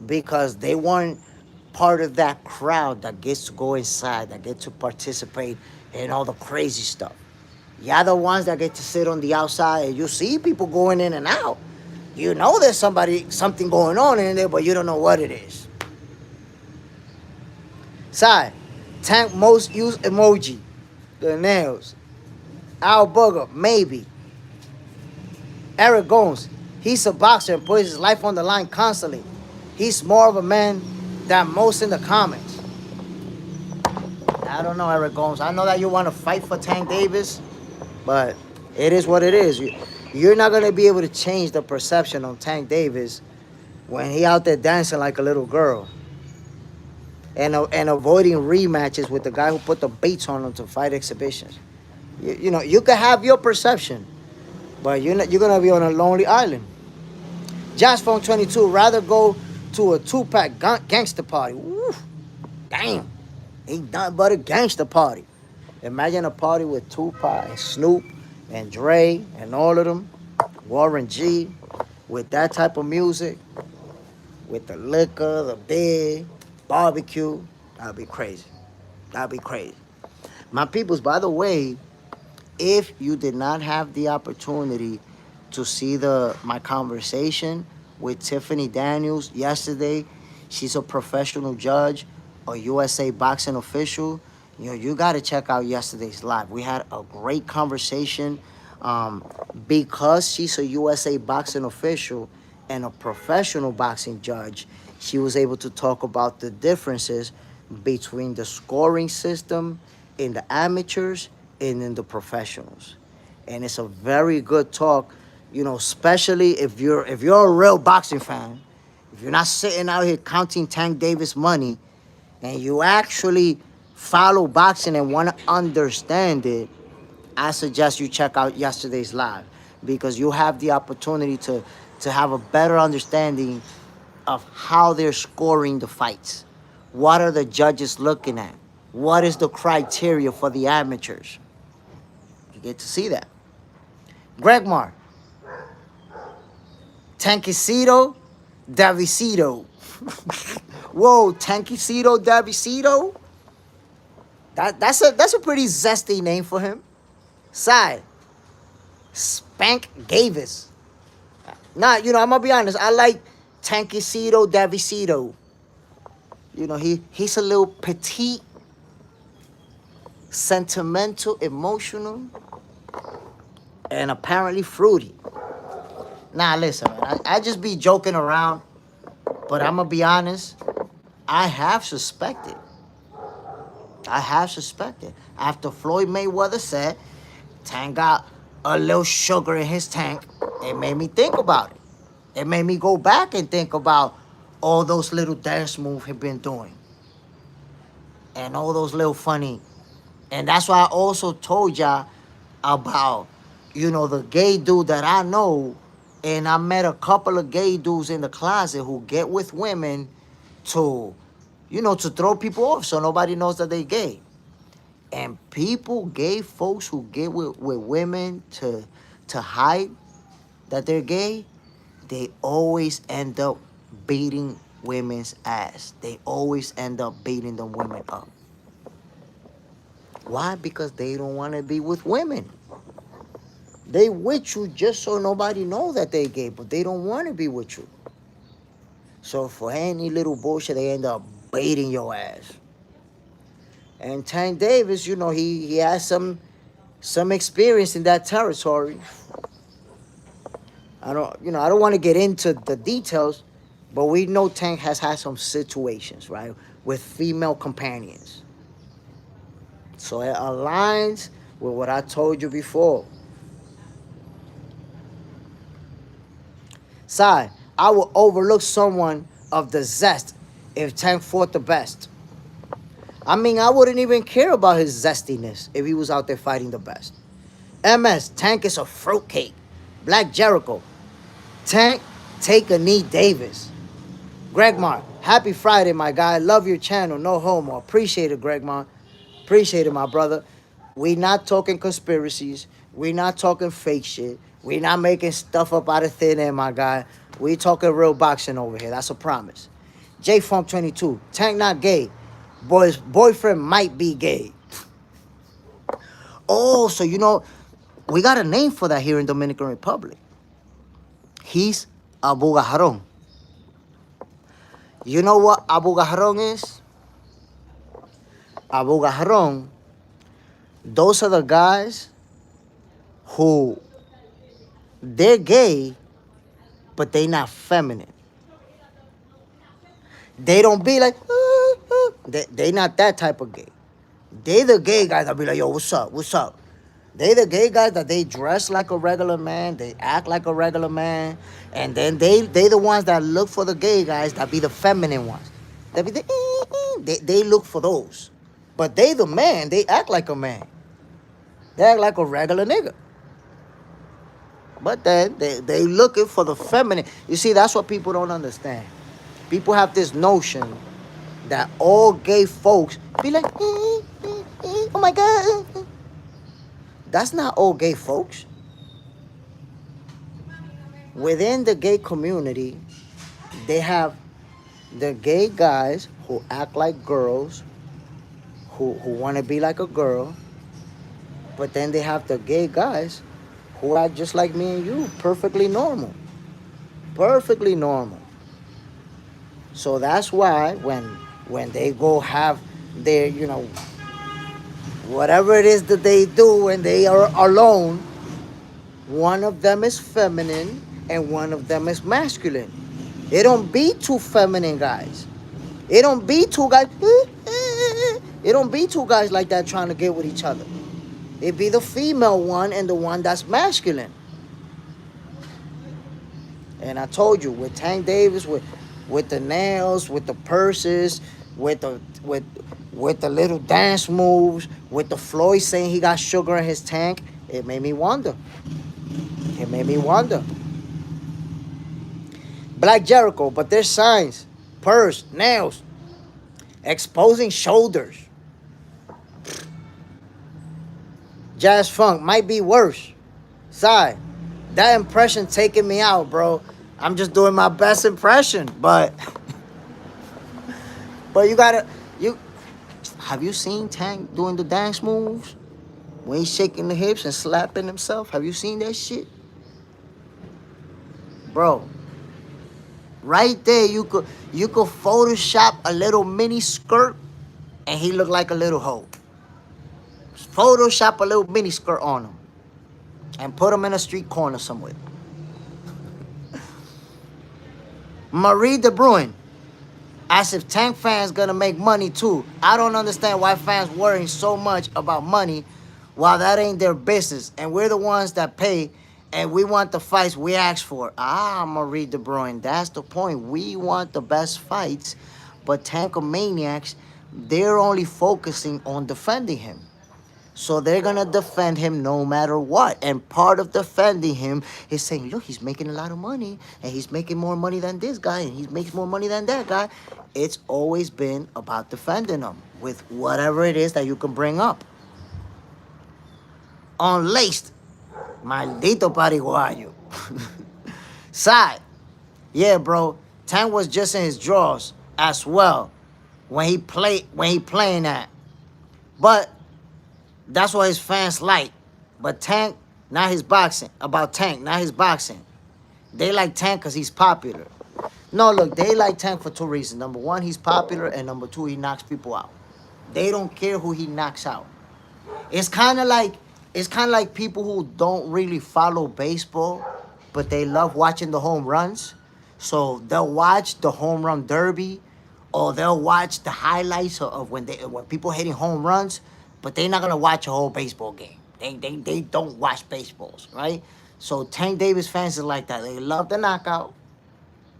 Speaker 1: because they weren't part of that crowd that gets to go inside, that get to participate in all the crazy stuff. Y'all the ones that get to sit on the outside and you see people going in and out. You know there's something going on in there, but you don't know what it is. Side, Tank most used emoji, the nails. Al Booger, maybe. Eric Gomes, he's a boxer and puts his life on the line constantly. He's more of a man than most in the comments. I don't know, Eric Gomes. I know that you want to fight for Tank Davis, but it is what it is. You're not going to be able to change the perception of Tank Davis when he out there dancing like a little girl and avoiding rematches with the guy who put the baits on him to fight exhibitions. You can have your perception, but you're going to be on a lonely island. Jazz Phone 22, rather go to a two-pack gangster party. Woo, damn. Ain't nothing but a gangster party. Imagine a party with Tupac and Snoop and Dre and all of them, Warren G, with that type of music, with the liquor, the beer, barbecue. That'd be crazy. That'd be crazy. My peoples, by the way, if you did not have the opportunity to see my conversation with Tiffany Daniels yesterday, she's a professional judge, a USA boxing official. You got to check out yesterday's live. We had a great conversation. Because she's a USA boxing official and a professional boxing judge, she was able to talk about the differences between the scoring system in the amateurs and in the professionals. And it's a very good talk, especially if you're a real boxing fan, if you're not sitting out here counting Tank Davis money, and you actually follow boxing and want to understand it. I suggest you check out yesterday's live, because you have the opportunity to have a better understanding of how they're scoring the fights. What are the judges looking at? What is the criteria for the amateurs? You get to see that. Greg Mar, Tankicito, Davisito. Whoa, Tankicito, Davisito? That's a pretty zesty name for him. Side, Spank Gavis. Nah, I'm gonna be honest. I like Tankicito Davisito. He's a little petite, sentimental, emotional, and apparently fruity. Nah, listen, man. I just be joking around, but I'm gonna be honest. I have suspected I have suspected. After Floyd Mayweather said Tank got a little sugar in his tank, it made me think about it. It made me go back and think about all those little dance moves he'd been doing. And all those little funny. And that's why I also told y'all about, the gay dude that I know. And I met a couple of gay dudes in the closet who get with women to, to throw people off so nobody knows that they gay. And people, gay folks who get with women to hide that they're gay, they always end up beating women's ass. They always end up beating the women up. Why? Because they don't want to be with women. They with you just so nobody know that they gay, but they don't want to be with you. So for any little bullshit, they end up beating your ass. And Tank Davis, he has some experience in that territory. I don't want to get into the details, but we know Tank has had some situations, right, with female companions. So it aligns with what I told you before. Sai, I would overlook someone of the zest if Tank fought the best. I mean, I wouldn't even care about his zestiness if he was out there fighting the best. MS, Tank is a fruitcake. Black Jericho, Tank, take a knee Davis. Gregmar, happy Friday, my guy. Love your channel, no homo. Appreciate it, Gregmar. Appreciate it, my brother. We not talking conspiracies. We not talking fake shit. We not making stuff up out of thin air, my guy. We talking real boxing over here. That's a promise. J-Funk 22, Tank not gay. Boy's boyfriend might be gay. Oh, so we got a name for that here in Dominican Republic. He's Abu Gaharon. You know what Abu Gaharon is? Abu Gaharon, those are the guys who, they're gay, but they not feminine. They don't be like, they not that type of gay. They the gay guys that be like, yo, what's up, what's up? They the gay guys that they dress like a regular man, they act like a regular man, and then they the ones that look for the gay guys that be the feminine ones. They be they look for those. But they the man, they act like a man. They act like a regular nigga. But then they looking for the feminine. You see, that's what people don't understand. People have this notion that all gay folks be like, oh my God. That's not all gay folks. Within the gay community, they have the gay guys who act like girls, who want to be like a girl. But then they have the gay guys who act just like me and you, perfectly normal. Perfectly normal. So that's why when they go have their, whatever it is that they do when they are alone, one of them is feminine and one of them is masculine. It don't be two feminine guys. It don't be two guys. It don't be two guys like that trying to get with each other. It be the female one and the one that's masculine. And I told you, with Tank Davis, with the nails, with the purses, with the little dance moves, with the Floyd saying he got sugar in his tank, it made me wonder. It made me wonder. Black Jericho, but there's signs, purse, nails, exposing shoulders. Jazz Funk might be worse. Sorry, that impression taking me out, bro. I'm just doing my best impression, but have you seen Tank doing the dance moves? When he's shaking the hips and slapping himself? Have you seen that shit? Bro, right there you could Photoshop a little mini skirt and he looked like a little hoe. Photoshop a little mini skirt on him and put him in a street corner somewhere. Marie De Bruin, As if Tank fans gonna make money too. I don't understand why fans worrying so much about money while that ain't their business. And we're the ones that pay and we want the fights we ask for. I'ma read De Bruyne. That's the point. We want the best fights, but Tankomaniacs, they're only focusing on defending him. So they're gonna defend him no matter what. And part of defending him is saying, look, he's making a lot of money, and he's making more money than this guy, and he makes more money than that guy. It's always been about defending him with whatever it is that you can bring up. Unlaced, maldito pariguayo. Side, yeah, bro. Tank was just in his drawers as well when he playing that. But that's what his fans like. But Tank, not his boxing. About Tank, not his boxing. They like Tank because he's popular. No, look, they like Tank for two reasons. Number one, he's popular, and number two, he knocks people out. They don't care who he knocks out. It's kind of like people who don't really follow baseball, but they love watching the home runs. So they'll watch the home run derby, or they'll watch the highlights of when people hitting home runs, but they're not gonna watch a whole baseball game. They don't watch baseballs, right? So Tank Davis fans are like that. They love the knockout,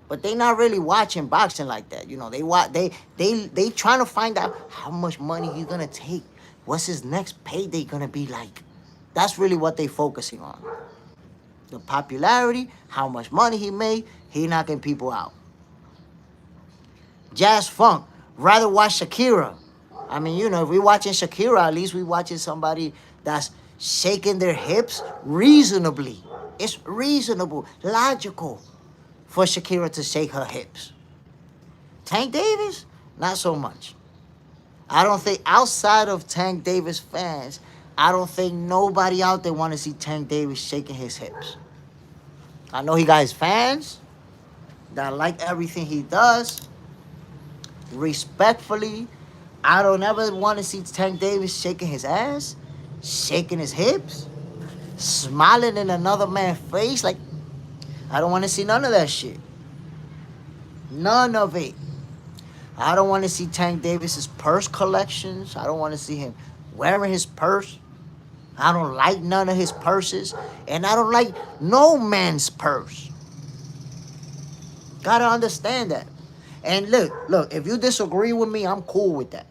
Speaker 1: but they not really watching boxing like that. You know, they trying to find out how much money he's gonna take. What's his next payday gonna be like? That's really what they focusing on. The popularity, how much money he made, he knocking people out. Jazz Funk, rather watch Shakira. I mean, you know, if we watching Shakira, at least we watching somebody that's shaking their hips reasonably. It's reasonable, logical for Shakira to shake her hips. Tank Davis, not so much. I don't think outside of Tank Davis fans, I don't think nobody out there want to see Tank Davis shaking his hips. I know he got his fans that like everything he does. Respectfully, I don't ever want to see Tank Davis shaking his ass, shaking his hips, smiling in another man's face. Like, I don't want to see none of that shit. None of it. I don't want to see Tank Davis's purse collections. I don't want to see him wearing his purse. I don't like none of his purses. And I don't like no man's purse. Gotta understand that. And look, if you disagree with me, I'm cool with that.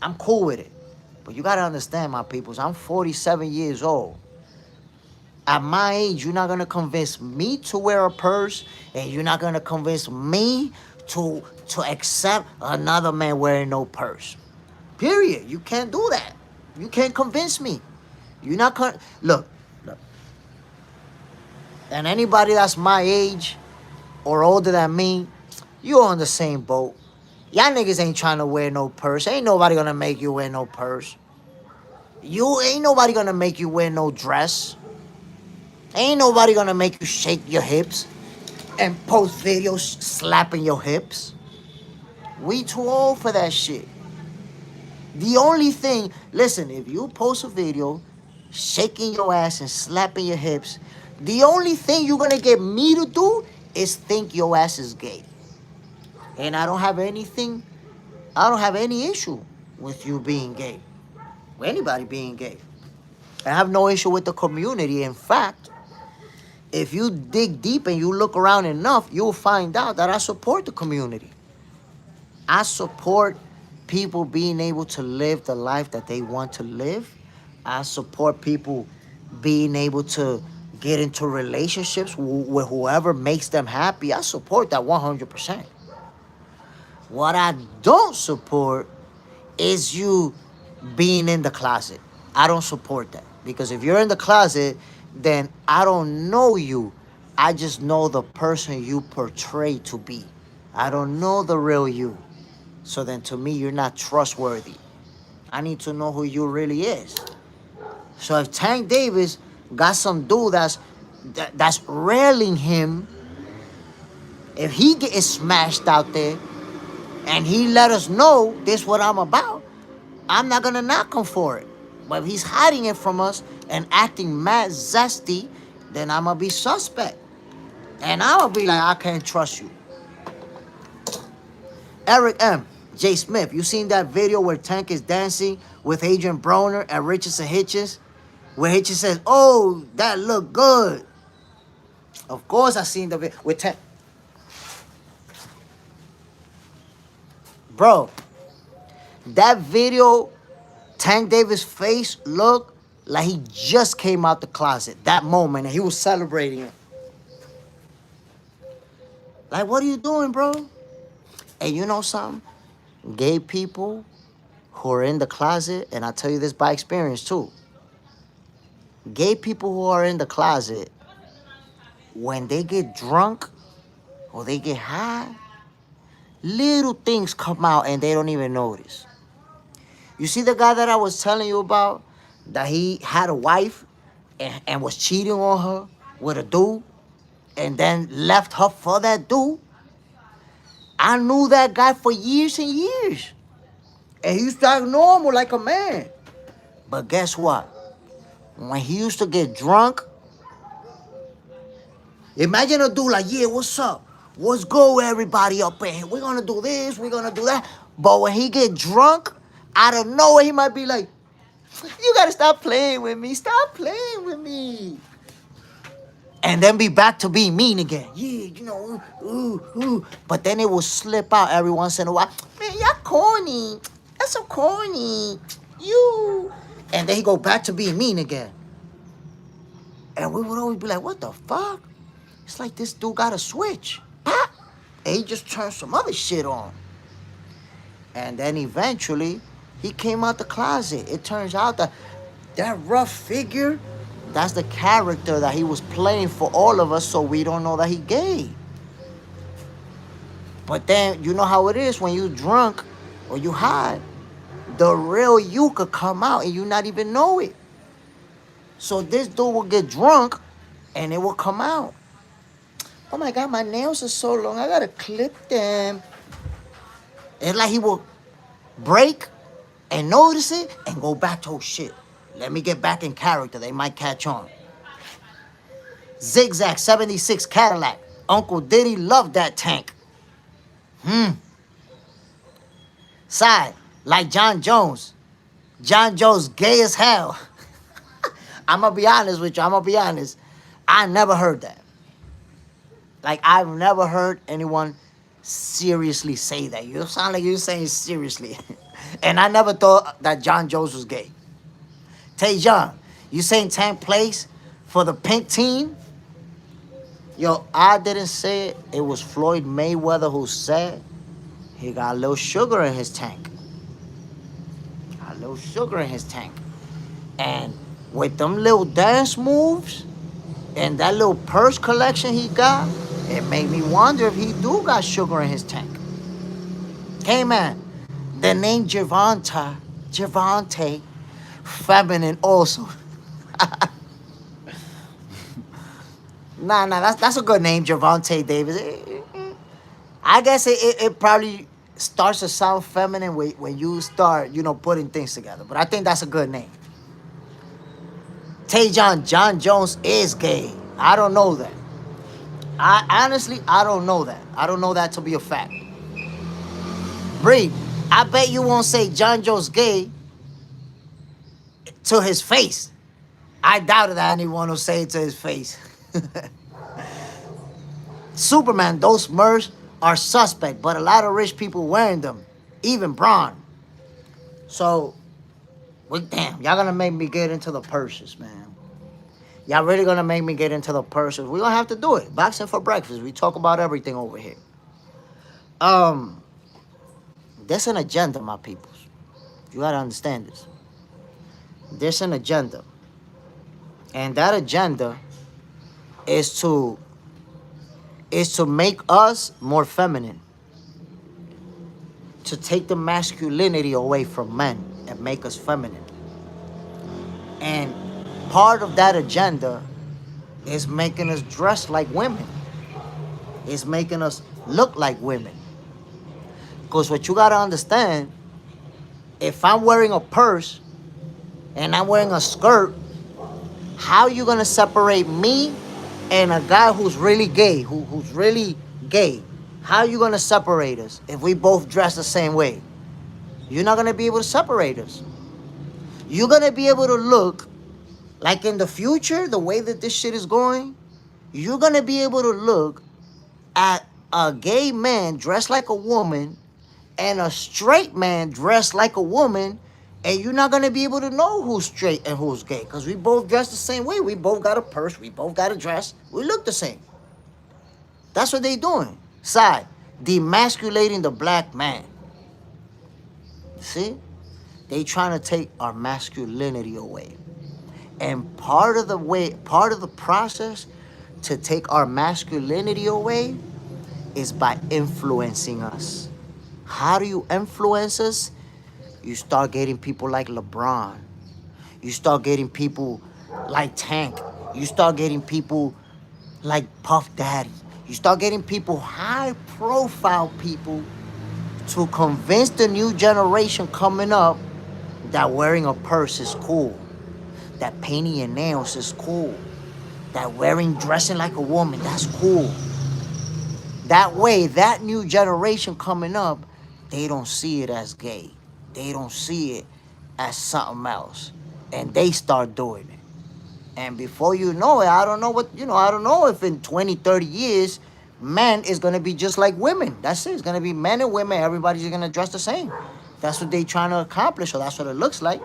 Speaker 1: I'm cool with it. But you gotta understand, my peoples, I'm 47 years old. At my age, you're not gonna convince me to wear a purse, and you're not gonna convince me to accept another man wearing no purse. Period. You can't do that. You can't convince me. You're not gonna look. And anybody that's my age or older than me, you on the same boat. Y'all niggas ain't trying to wear no purse. Ain't nobody gonna make you wear no purse. You ain't nobody gonna make you wear no dress. Ain't nobody gonna make you shake your hips and post videos slapping your hips. We too old for that shit. The only thing, listen, if you post a video shaking your ass and slapping your hips, the only thing you're gonna get me to do is think your ass is gay. And I don't have any issue with you being gay. With anybody being gay. I have no issue with the community. In fact, if you dig deep and you look around enough, you'll find out that I support the community. I support people being able to live the life that they want to live. I support people being able to get into relationships with whoever makes them happy. I support that 100%. What I don't support is you being in the closet. I don't support that. Because if you're in the closet, then I don't know you. I just know the person you portray to be. I don't know the real you. So then to me, you're not trustworthy. I need to know who you really is. So if Tank Davis got some dude that's railing him, if he gets smashed out there and he let us know this what I'm about, I'm not gonna knock him for it. But if he's hiding it from us and acting mad zesty, then I'm gonna be suspect. And I'm gonna be like, I can't trust you. Eric M. J. Smith, you seen that video where Tank is dancing with Adrian Broner at Richardson Hitchens? Where Hitchens says, oh, that look good. Of course I seen the video with Tank. Bro, that video, Tank Davis' face looked like he just came out the closet. That moment, and he was celebrating it. Like, what are you doing, bro? And you know something? Gay people who are in the closet, and I tell you this by experience too. Gay people who are in the closet, when they get drunk or they get high, little things come out and they don't even notice. You see the guy that I was telling you about, that he had a wife and was cheating on her with a dude and then left her for that dude? I knew that guy for years and years. And he used to act normal like a man. But guess what? When he used to get drunk, imagine a dude like, yeah, what's up? What's good, everybody up in here? We're gonna do this, we're gonna do that. But when he get drunk, out of nowhere, he might be like, you gotta stop playing with me. Stop playing with me. And then be back to being mean again. Yeah, you know, ooh. But then it will slip out every once in a while. Man, you're corny. That's so corny. You. And then he go back to being mean again. And we would always be like, what the fuck? It's like this dude got a switch. Pop. And he just turned some other shit on. And then eventually, he came out the closet. It turns out that rough figure, that's the character that he was playing for all of us, so we don't know that he gay. But then, you know how it is when you drunk or you high, the real you could come out and you not even know it. So this dude will get drunk and it will come out. Oh my God, my nails are so long, I gotta clip them. It's like he will break and notice it and go back to, oh shit, let me get back in character, they might catch on. Zigzag 76 Cadillac, Uncle Diddy loved that tank. Side, like John Jones. John Jones gay as hell. I'm gonna be honest with you, I never heard that. Like, I've never heard anyone seriously say that. You sound like you're saying seriously. And I never thought that John Jones was gay. Tajon, you saying Tank plays for the pink team? Yo, I didn't say it. It was Floyd Mayweather who said he got a little sugar in his tank. And with them little dance moves and that little purse collection he got, it made me wonder if he do got sugar in his tank. Hey man, the name Gervonta, feminine also. Nah, that's a good name, Gervonta Davis. I guess it probably starts to sound feminine when you start, putting things together. But I think that's a good name. Tajon, John Jones is gay. I don't know that. I don't know that. I don't know that to be a fact. Bree, I bet you won't say John Jones gay to his face. I doubt that anyone will say it to his face. Superman, those Murs are suspect, but a lot of rich people wearing them. Even Braun. So, damn, y'all gonna make me get into the purses, man. Y'all really gonna make me get into the purses. We're gonna have to do it. Boxing for breakfast. We talk about everything over here. There's an agenda, my peoples. You gotta understand this. There's an agenda. And that agenda is to make us more feminine. To take the masculinity away from men and make us feminine. And part of that agenda is making us dress like women. It's making us look like women. Because what you gotta understand, if I'm wearing a purse and I'm wearing a skirt, how you gonna separate me and a guy who's really gay, who's really gay? How are you gonna separate us if we both dress the same way? You're not gonna be able to separate us. You're gonna be able to look like in the future, the way that this shit is going, you're gonna be able to look at a gay man dressed like a woman and a straight man dressed like a woman, and you're not gonna be able to know who's straight and who's gay because we both dress the same way. We both got a purse, we both got a dress, we look the same. That's what they doing. Side, demasculating the black man. See? They trying to take our masculinity away. And part of the process to take our masculinity away is by influencing us. How do you influence us? You start getting people like LeBron. You start getting people like Tank. You start getting people like Puff Daddy. You start getting people, high profile people, to convince the new generation coming up that wearing a purse is cool, that painting your nails is cool, that dressing like a woman, that's cool. That way, that new generation coming up, they don't see it as gay. They don't see it as something else. And they start doing it. And before you know it, I don't know if in 20, 30 years, men is going to be just like women. That's it. It's going to be men and women. Everybody's going to dress the same. That's what they trying to accomplish, or that's what it looks like.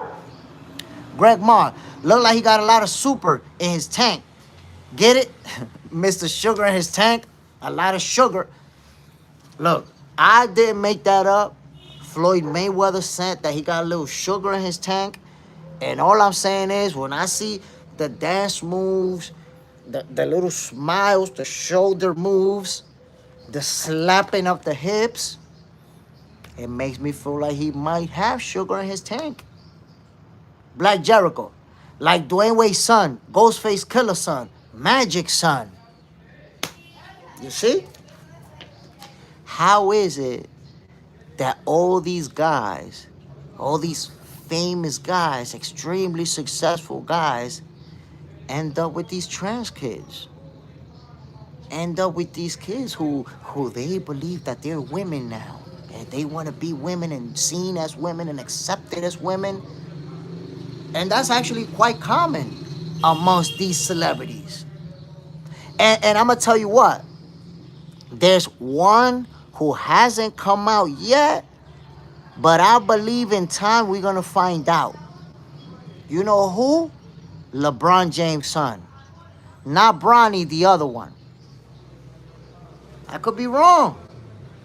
Speaker 1: Greg Marr, look like he got a lot of super in his tank. Get it? Mr. Sugar in his tank. A lot of sugar. Look, I didn't make that up. Floyd Mayweather said that he got a little sugar in his tank. And all I'm saying is, when I see the dance moves, the little smiles, the shoulder moves, the slapping of the hips, it makes me feel like he might have sugar in his tank. Black Jericho, like Dwayne Wade's son, Ghostface Killer's son, Magic's son. You see? How is it that all these guys, all these famous guys, extremely successful guys, end up with these trans kids? End up with these kids who they believe that they're women now. And they want to be women and seen as women and accepted as women. And that's actually quite common amongst these celebrities. And I'm going to tell you what. There's one who hasn't come out yet, but I believe in time we're going to find out. You know who? LeBron James' son. Not Bronny, the other one. I could be wrong.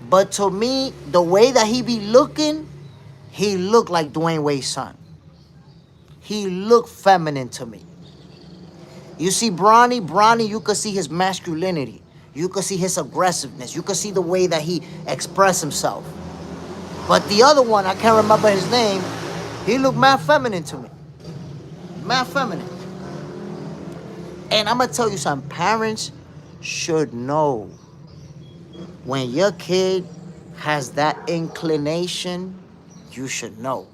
Speaker 1: But to me, the way that he be looking, he looked like Dwayne Wade's son. He looked feminine to me. You see Bronny, you could see his masculinity. You could see his aggressiveness. You could see the way that he expressed himself. But the other one, I can't remember his name, he looked mad feminine to me. Mad feminine. And I'm going to tell you something. Parents should know when your kid has that inclination, you should know.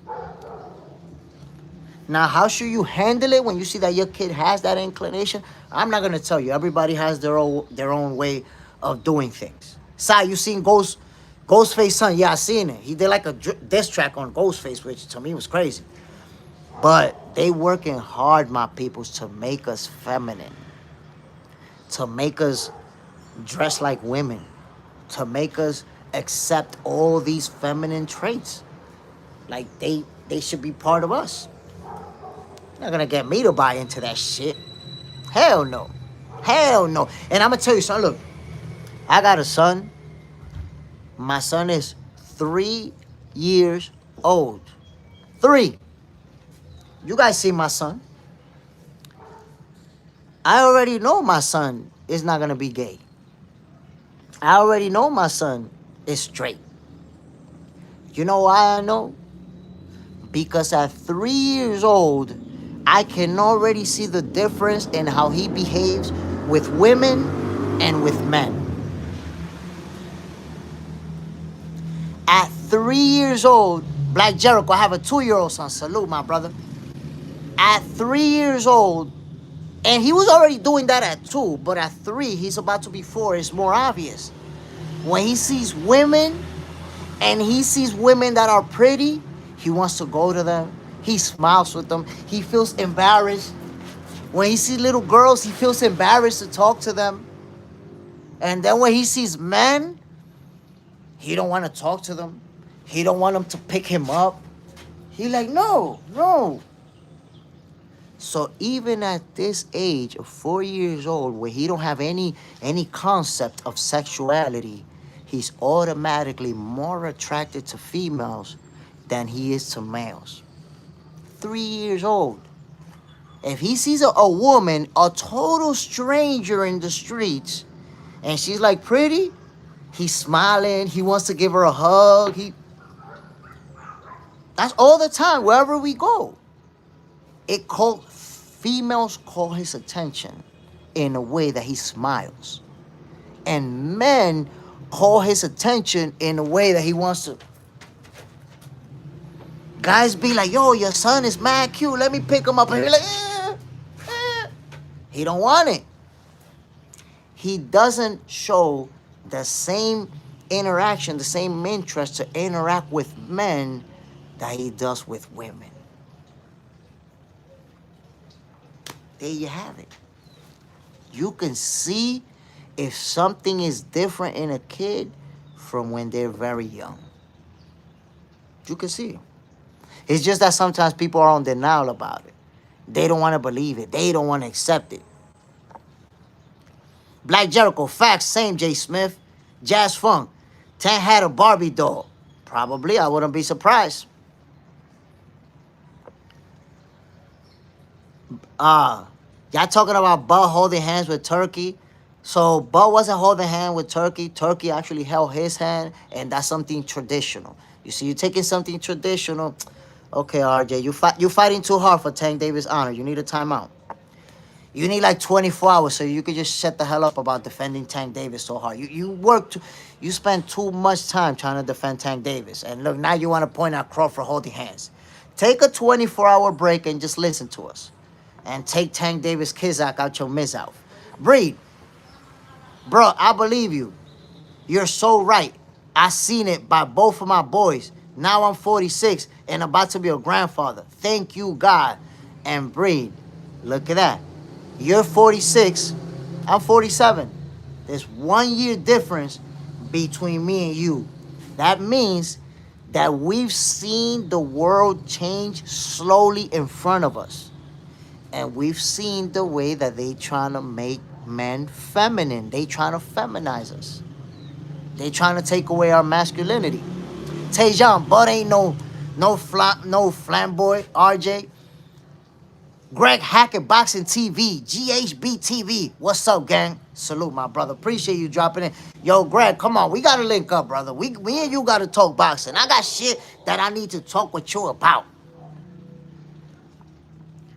Speaker 1: Now, how should you handle it when you see that your kid has that inclination? I'm not going to tell you. Everybody has their own way of doing things. Sai, you seen Ghostface son? Yeah, I seen it. He did like a diss track on Ghostface, which to me was crazy. But they working hard, my peoples, to make us feminine. To make us dress like women. To make us accept all these feminine traits. Like they should be part of us. Not gonna get me to buy into that shit. Hell no. Hell no. And I'm gonna tell you something. Look, I got a son. My son is 3 years old. 3. You guys see my son. I already know my son is not gonna be gay. I already know my son is straight. You know why I know? Because at 3 years old, I can already see the difference in how he behaves with women and with men. At 3 years old, Black Jericho, I have a 2-year-old son. Salute, my brother. At 3 years old, and he was already doing that at 2, but at 3, he's about to be 4. It's more obvious. When he sees women and he sees women that are pretty, he wants to go to them. He smiles with them. He feels embarrassed. When he sees little girls, he feels embarrassed to talk to them. And then when he sees men, he don't want to talk to them. He don't want them to pick him up. He like, no, no. So even at this age of 4 years old, where he don't have any concept of sexuality, he's automatically more attracted to females than he is to males. 3 years old. If he sees a woman, a total stranger in the streets, and she's like pretty, he's smiling, he wants to give her a hug. That's all the time, wherever we go. Females call his attention in a way that he smiles. And men call his attention in a way that he wants to. Guys be like, yo, your son is mad cute, let me pick him up. And he's like, He don't want it. He doesn't show the same interaction, the same interest to interact with men that he does with women. There you have it. You can see if something is different in a kid from when they're very young. You can see it. It's just that sometimes people are on denial about it. They don't want to believe it. They don't want to accept it. Black Jericho, facts, same J. Smith. Jazz Funk, Tank had a Barbie doll. Probably, I wouldn't be surprised. Y'all talking about Bud holding hands with Turkey. So Bud wasn't holding hand with Turkey. Turkey actually held his hand, and that's something traditional. You see, you're taking something traditional. Okay, RJ, you fighting too hard for Tank Davis' honor. You need a timeout. You need like 24 hours so you could just shut the hell up about defending Tank Davis so hard. You spend too much time trying to defend Tank Davis. And look, now you want to point out Crawford holding hands. Take a 24-hour break and just listen to us. And take Tank Davis Kizak out your mouth. Breed, bro, I believe you. You're so right. I seen it by both of my boys. Now I'm 46 and about to be a grandfather. Thank you, God. And Breed, look at that. You're 46, I'm 47. There's 1 year difference between me and you. That means that we've seen the world change slowly in front of us. And we've seen the way that they trying to make men feminine. They trying to feminize us. They trying to take away our masculinity. Tajon, Bud ain't no flamboy, RJ. Greg Hackett Boxing TV, GHB TV. What's up, gang? Salute, my brother. Appreciate you dropping in. Yo, Greg, come on. We got to link up, brother. We and you got to talk boxing. I got shit that I need to talk with you about.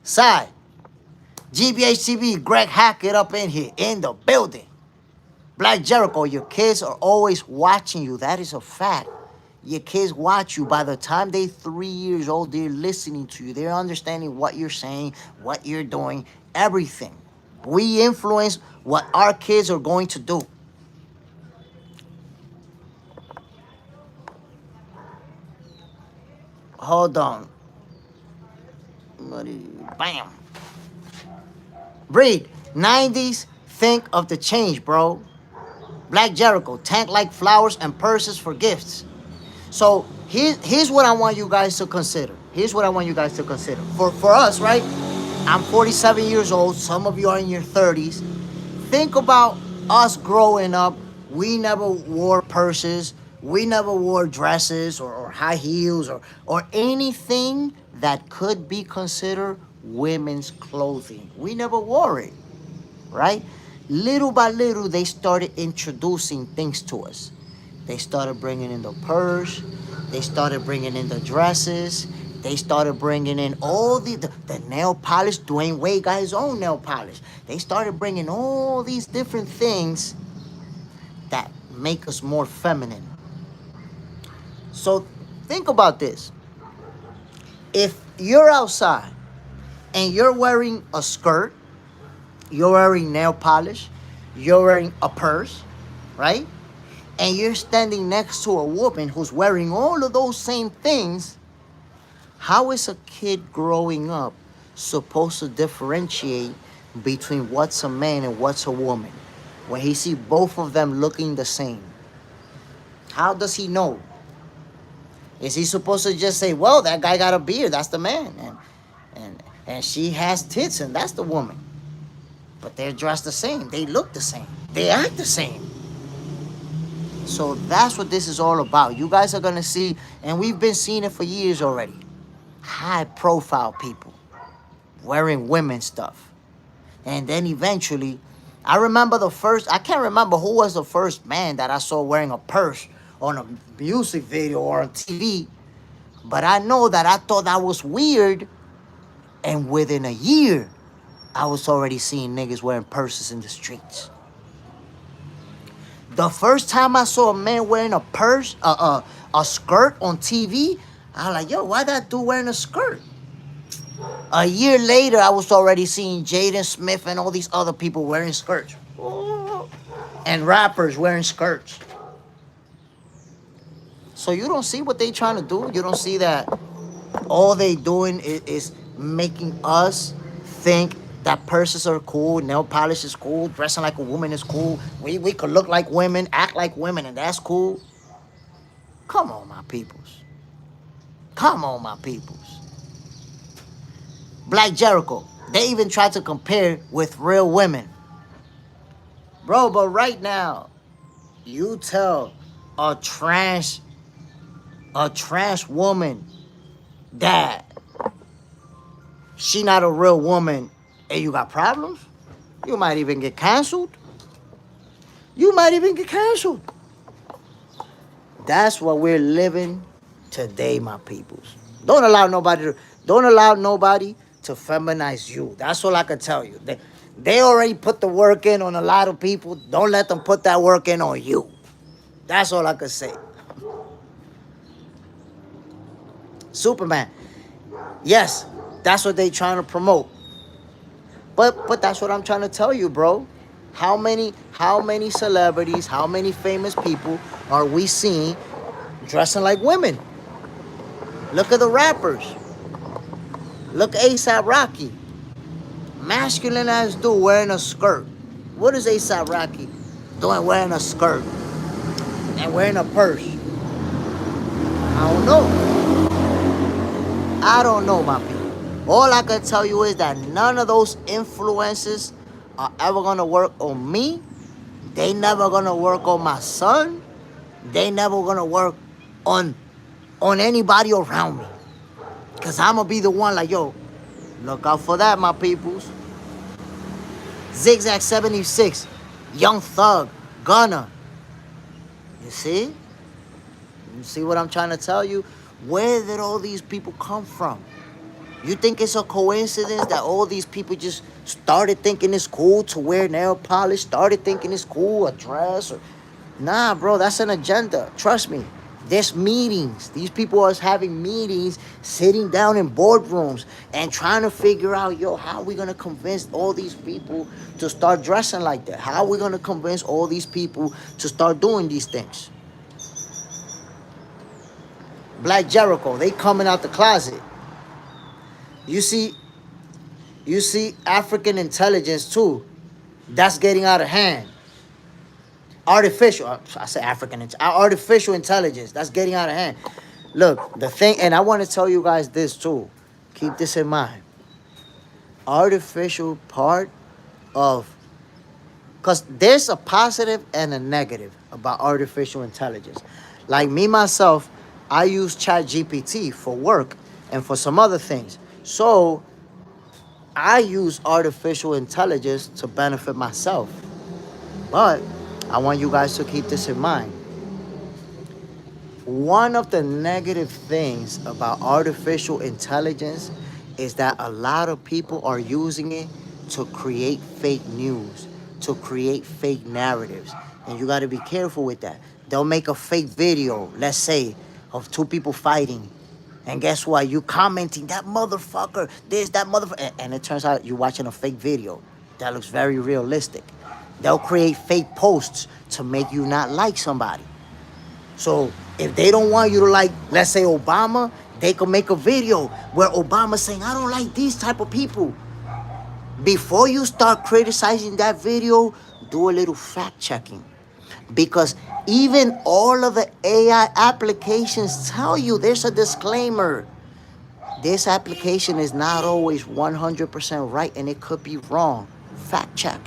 Speaker 1: Side, GBH TV, Greg Hackett up in here, in the building. Black Jericho, your kids are always watching you. That is a fact. Your kids watch you. By the time they're 3 years old, they're listening to you. They're understanding what you're saying, what you're doing, everything. We influence what our kids are going to do. Hold on. Bam. Breed, 90s, think of the change, bro. Black Jericho, Tank like flowers and purses for gifts. So here's what I want you guys to consider. Here's what I want you guys to consider. For us, right? I'm 47 years old. Some of you are in your 30s. Think about us growing up. We never wore purses. We never wore dresses or high heels or anything that could be considered women's clothing. We never wore it, right? Little by little, they started introducing things to us. They started bringing in the purse. They started bringing in the dresses. They started bringing in all the nail polish. Dwayne Wade got his own nail polish. They started bringing all these different things that make us more feminine. So think about this. If you're outside and you're wearing a skirt, you're wearing nail polish, you're wearing a purse, right? and you're standing next to a woman who's wearing all of those same things, how is a kid growing up supposed to differentiate between what's a man and what's a woman when he see both of them looking the same? How does he know? Is he supposed to just say, well, that guy got a beard, that's the man, and she has tits, and that's the woman? But they're dressed the same, they look the same, they act the same. So that's what this is all about. You guys are gonna see, and we've been seeing it for years already, high profile people wearing women's stuff. And then eventually, I remember I can't remember who was the first man that I saw wearing a purse on a music video or on TV, but I know that I thought that was weird, and within a year, I was already seeing niggas wearing purses in the streets. The first time I saw a man wearing a purse, a skirt on TV, I was like, yo, why that dude wearing a skirt? A year later, I was already seeing Jaden Smith and all these other people wearing skirts. And rappers wearing skirts. So you don't see what they trying to do? You don't see that all they doing is making us think that purses are cool, nail polish is cool, dressing like a woman is cool. We could look like women, act like women, and that's cool. Come on, my peoples. Come on, my peoples. Black Jericho, they even tried to compare with real women. Bro, but right now, you tell a trans woman that she not a real woman and you got problems, you might even get canceled. You might even get canceled. That's what we're living today, my peoples. Don't allow nobody to feminize you. That's all I can tell you. They already put the work in on a lot of people. Don't let them put that work in on you. That's all I can say. Superman. Yes, that's what they trying to promote. But that's what I'm trying to tell you, bro. How many celebrities, how many famous people are we seeing dressing like women? Look at the rappers. Look at A$AP Rocky. Masculine ass dude wearing a skirt. What is A$AP Rocky doing wearing a skirt and wearing a purse? I don't know. I don't know, my people. All I can tell you is that none of those influences are ever gonna work on me. They never gonna work on my son. They never gonna work on anybody around me. Cause I'ma be the one like, yo, look out for that, my peoples. Zigzag 76, Young Thug, Gunna. You see? You see what I'm trying to tell you? Where did all these people come from? You think it's a coincidence that all these people just started thinking it's cool to wear nail polish, started thinking it's cool, a dress? Nah, bro, that's an agenda. Trust me. There's meetings. These people are having meetings, sitting down in boardrooms and trying to figure out, yo, how are we going to convince all these people to start dressing like that? How are we going to convince all these people to start doing these things? Black Jericho, they coming out the closet. You see African intelligence too. That's getting out of hand. Artificial intelligence, that's getting out of hand. Look, the thing, and I want to tell you guys this too. Keep this in mind. Artificial part of, because there's a positive and a negative about artificial intelligence. Like me, myself, I use ChatGPT for work and for some other things. So I use artificial intelligence to benefit myself. But I want you guys to keep this in mind. One of the negative things about artificial intelligence is that a lot of people are using it to create fake news, to create fake narratives. And you got to be careful with that. They'll make a fake video, let's say, of two people fighting. And guess what? You commenting, that motherfucker, this, that motherfucker. And it turns out you're watching a fake video that looks very realistic. They'll create fake posts to make you not like somebody. So if they don't want you to like, let's say Obama, they could make a video where Obama's saying, I don't like these type of people. Before you start criticizing that video, do a little fact checking. Because even all of the AI applications tell you there's a disclaimer. This application is not always 100% right and it could be wrong. Fact check.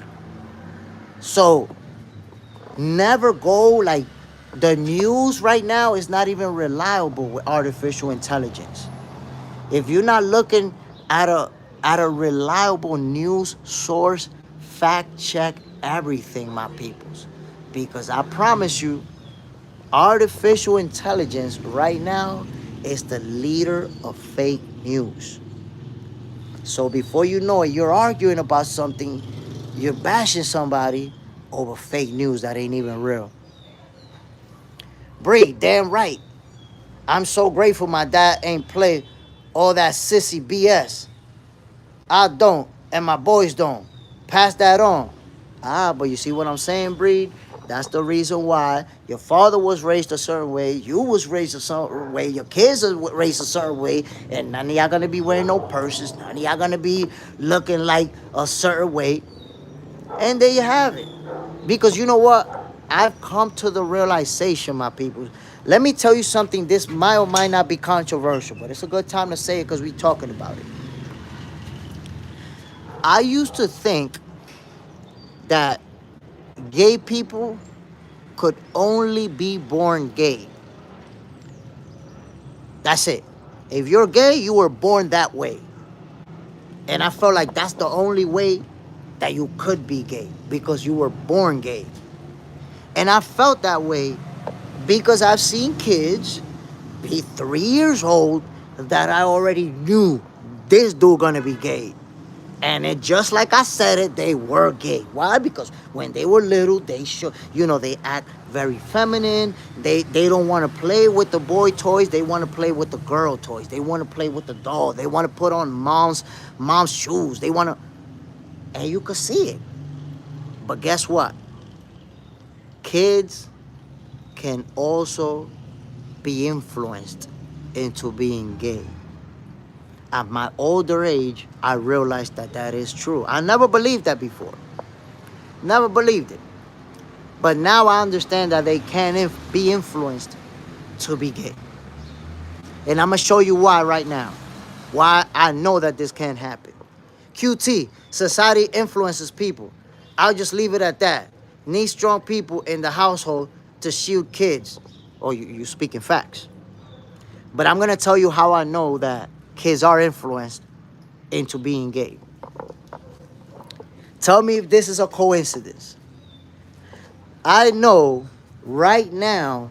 Speaker 1: So never go like the news right now is not even reliable with artificial intelligence. If you're not looking at a reliable news source, fact check everything, my peoples. Because I promise you, artificial intelligence right now is the leader of fake news. So before you know it, you're arguing about something, you're bashing somebody over fake news that ain't even real. Bree, damn right. I'm so grateful my dad ain't play all that sissy BS. I don't, and my boys don't. Pass that on. But you see what I'm saying, Breed? That's the reason why your father was raised a certain way, you was raised a certain way, your kids are raised a certain way, and none of y'all gonna be wearing no purses, none of y'all gonna be looking like a certain way. And there you have it. Because you know what? I've come to the realization, my people. Let me tell you something. This might or might not be controversial, but it's a good time to say it because we're talking about it. I used to think that gay people could only be born gay. That's it. If you're gay, you were born that way. And I felt like that's the only way that you could be gay because you were born gay. And I felt that way because I've seen kids be 3 years old that I already knew this dude gonna be gay. And it just like I said it, they were gay. Why? Because when they were little, they show, they act very feminine. They don't want to play with the boy toys. They want to play with the girl toys. They want to play with the doll. They want to put on mom's shoes. They want to, and you could see it. But guess what? Kids can also be influenced into being gay. At my older age, I realized that that is true. I never believed that before. Never believed it. But now I understand that they can be influenced to be gay. And I'm going to show you why right now. Why I know that this can happen. QT, society influences people. I'll just leave it at that. Need strong people in the household to shield kids. Oh, you speaking facts. But I'm going to tell you how I know that kids are influenced into being gay. Tell me if this is a coincidence. I know right now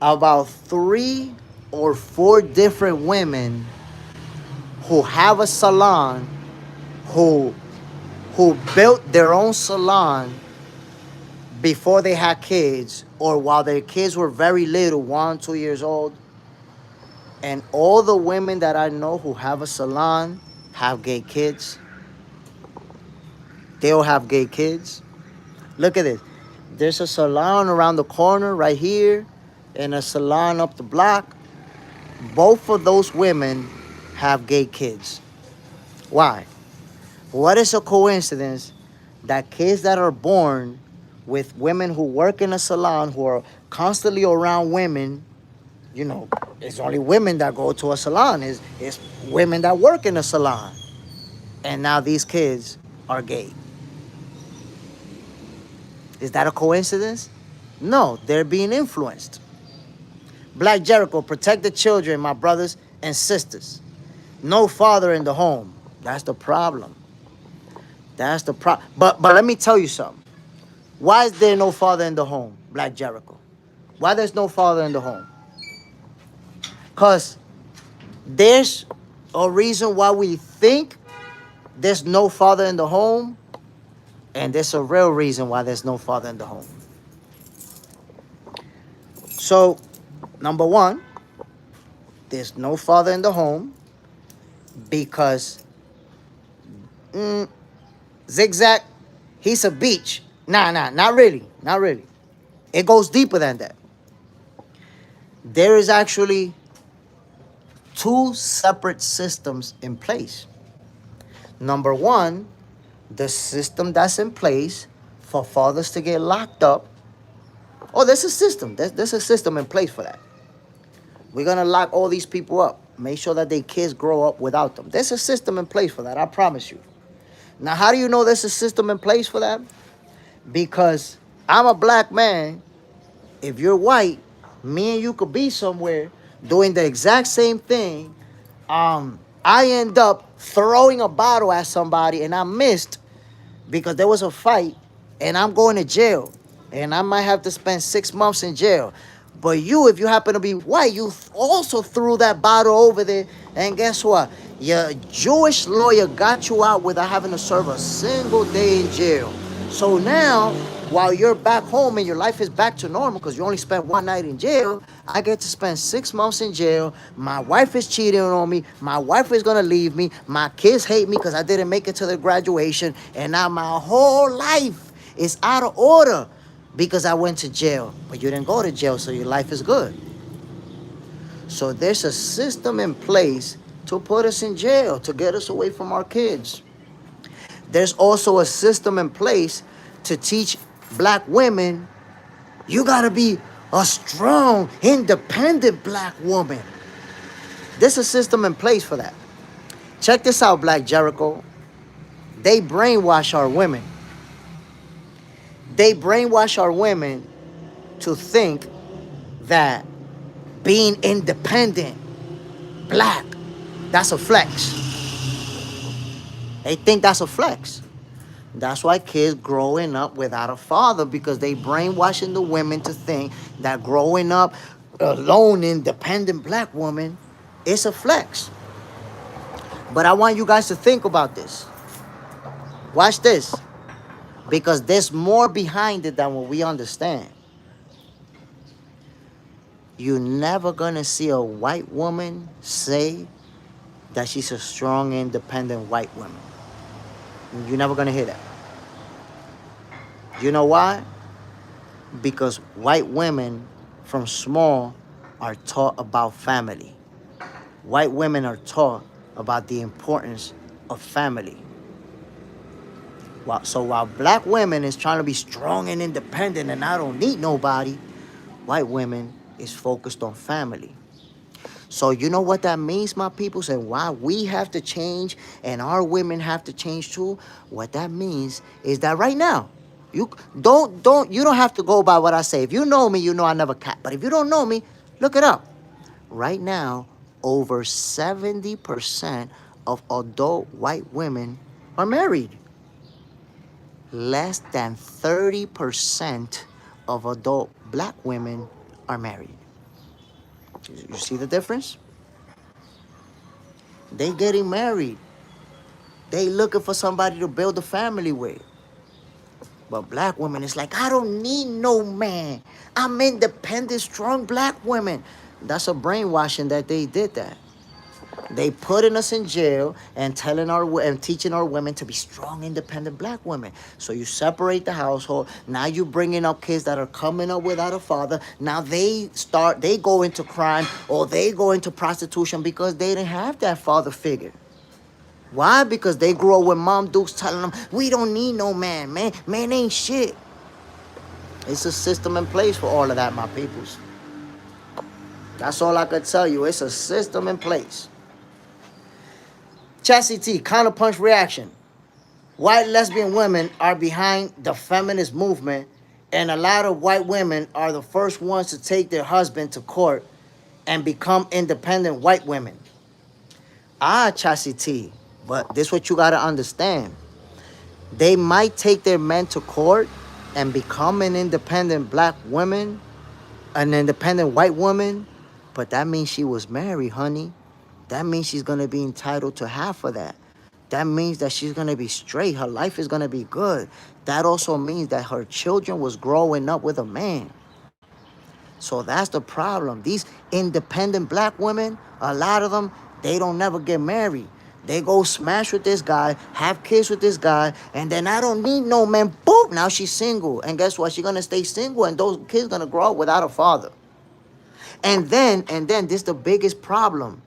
Speaker 1: about 3 or 4 different women who have a salon, who built their own salon before they had kids or while their kids were very little, 1, 2 years old. And all the women that I know who have a salon have gay kids. They'll have gay kids. Look at this. There's a salon around the corner right here and a salon up the block. Both of those women have gay kids. Why? What is a coincidence that kids that are born with women who work in a salon, who are constantly around women, it's only women that go to a salon. It's women that work in a salon. And now these kids are gay. Is that a coincidence? No, they're being influenced. Black Jericho, protect the children, my brothers and sisters. No father in the home. That's the problem. That's the problem. But let me tell you something. Why is there no father in the home, Black Jericho? Why there's no father in the home? Because there's a reason why we think there's no father in the home, and there's a real reason why there's no father in the home. So, number 1, there's no father in the home because Zigzag, He's a beach. Nah, not really. Not really. It goes deeper than that. There is actually two separate systems in place. Number one, the system that's in place for fathers to get locked up. Oh, there's a system. There's a system in place for that. We're going to lock all these people up. Make sure that their kids grow up without them. There's a system in place for that, I promise you. Now, how do you know there's a system in place for that? Because I'm a black man. If you're white, me and you could be somewhere doing the exact same thing. I end up throwing a bottle at somebody and I missed because there was a fight and I'm going to jail. And I might have to spend 6 months in jail. But you, if you happen to be white, you also threw that bottle over there. And guess what? Your Jewish lawyer got you out without having to serve a single day in jail. So now, while you're back home and your life is back to normal because you only spent one night in jail, I get to spend 6 months in jail. My wife is cheating on me. My wife is going to leave me. My kids hate me because I didn't make it to the graduation. And now my whole life is out of order because I went to jail. But you didn't go to jail, so your life is good. So there's a system in place to put us in jail, to get us away from our kids. There's also a system in place to teach black women, you gotta be a strong, independent black woman. There's a system in place for that. Check this out, Black Jericho. They brainwash our women. They brainwash our women to think that being independent, black, that's a flex. They think that's a flex. That's why kids growing up without a father, because they brainwashing the women to think that growing up alone, independent black woman, is a flex. But I want you guys to think about this. Watch this. Because there's more behind it than what we understand. You're never gonna see a white woman say that she's a strong, independent white woman. You're never gonna hear that. You know why? Because white women from small are taught about family. White women are taught about the importance of family. So while black women is trying to be strong and independent and I don't need nobody, white women is focused on family. So you know what that means, my people, and why we have to change and our women have to change too? What that means is that right now, you don't have to go by what I say. If you know me, you know I never cap. But if you don't know me, look it up. Right now, over 70% of adult white women are married. Less than 30% of adult black women are married. You see the difference? They getting married. They looking for somebody to build a family with. But black women, it's like, I don't need no man. I'm independent, strong black women. That's a brainwashing that they did that. They putting us in jail and teaching our women to be strong, independent black women. So you separate the household. Now you bringing up kids that are coming up without a father. Now they go into crime or they go into prostitution because they didn't have that father figure. Why? Because they grew up with mom dukes telling them, we don't need no man. Man ain't shit. It's a system in place for all of that, my peoples. That's all I could tell you. It's a system in place. Chastity, counterpunch reaction. White lesbian women are behind the feminist movement, and a lot of white women are the first ones to take their husband to court and become independent white women. Chastity, but this is what you gotta understand. They might take their men to court and become an independent black woman, an independent white woman, but that means she was married, honey. That means she's going to be entitled to half of that. That means that she's going to be straight. Her life is going to be good. That also means that her children was growing up with a man. So that's the problem. These independent black women, a lot of them, they don't never get married. They go smash with this guy, have kids with this guy, and then I don't need no man. Boom! Now she's single. And guess what? She's gonna stay single, and those kids gonna grow up without a father. And then this is the biggest problem.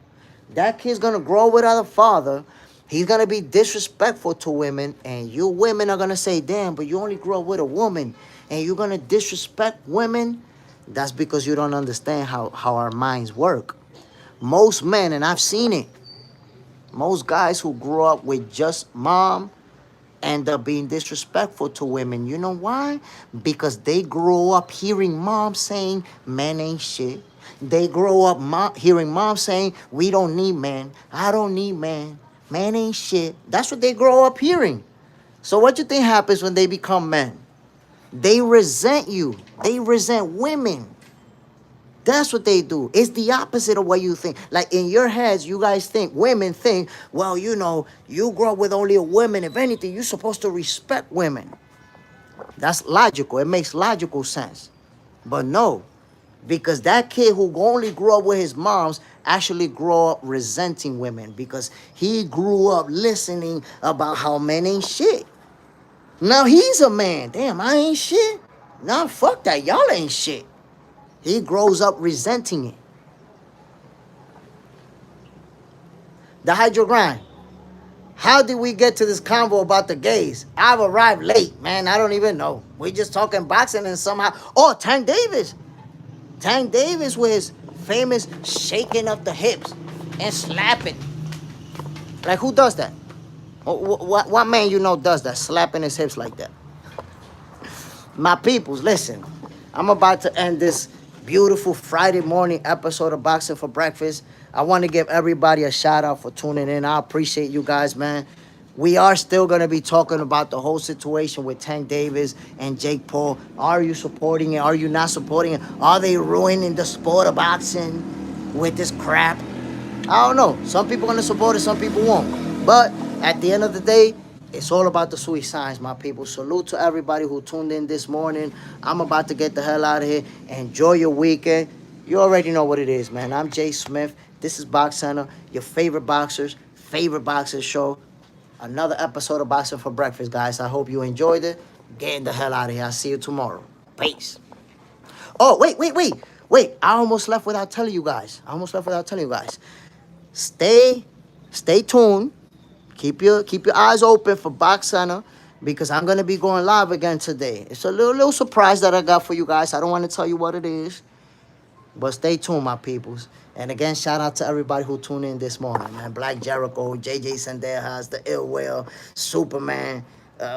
Speaker 1: That kid's gonna grow without a father. He's gonna be disrespectful to women, and you women are gonna say, damn, but you only grew up with a woman, and you're gonna disrespect women. That's because you don't understand how our minds work. Most men, and I've seen it, most guys who grew up with just mom end up being disrespectful to women. You know why? Because they grow up hearing mom saying men ain't shit. They grow up hearing mom saying we don't need men. I don't need men. Man ain't shit. That's what they grow up hearing. So what you think happens when they become men? They resent you. They resent women. That's what they do. It's the opposite of what you think. Like in your heads, you guys think, women think, well, you know, you grow up with only a woman. If anything, you're supposed to respect women. That's logical. It makes logical sense. But no, because that kid who only grew up with his moms actually grew up resenting women because he grew up listening about how men ain't shit. Now he's a man. Damn, I ain't shit. Nah, fuck that. Y'all ain't shit. He grows up resenting it. The hydro grind. How did we get to this convo about the gays? I've arrived late, man. I don't even know. We just talking boxing and somehow. Oh, Tank Davis. Tank Davis with his famous shaking of the hips and slapping. Like, who does that? What man you know does that? Slapping his hips like that? My peoples, listen. I'm about to end this beautiful Friday morning episode of Boxing for Breakfast. I want to give everybody a shout out for tuning in. I appreciate you guys, man. We are still going to be talking about the whole situation with Tank Davis and Jake Paul. Are you supporting it? Are you not supporting it? Are they ruining the sport of boxing with this crap? I don't know. Some people are going to support it, some people won't. But at the end of the day, it's all about the sweet signs, my people. Salute to everybody who tuned in this morning. I'm about to get the hell out of here. Enjoy your weekend. You already know what it is, man. I'm Jay Smith. This is Box Center, your favorite boxers show. Another episode of Boxing for Breakfast, guys. I hope you enjoyed it. Getting the hell out of here. I'll see you tomorrow. Peace. Oh, wait. I almost left without telling you guys. Stay tuned. Keep your eyes open for Box Center because I'm gonna be going live again today. It's a little surprise that I got for you guys. I don't want to tell you what it is, but stay tuned, my peoples. And again, shout out to everybody who tuned in this morning, man. Black Jericho, JJ Sendejas, the Ill Will, Superman.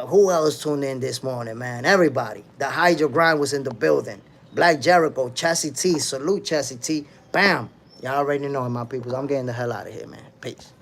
Speaker 1: Who else tuned in this morning, man? Everybody. The Hydro Grind was in the building. Black Jericho, Chassis T, salute Chassis T. Bam. Y'all already know it, my peoples. I'm getting the hell out of here, man. Peace.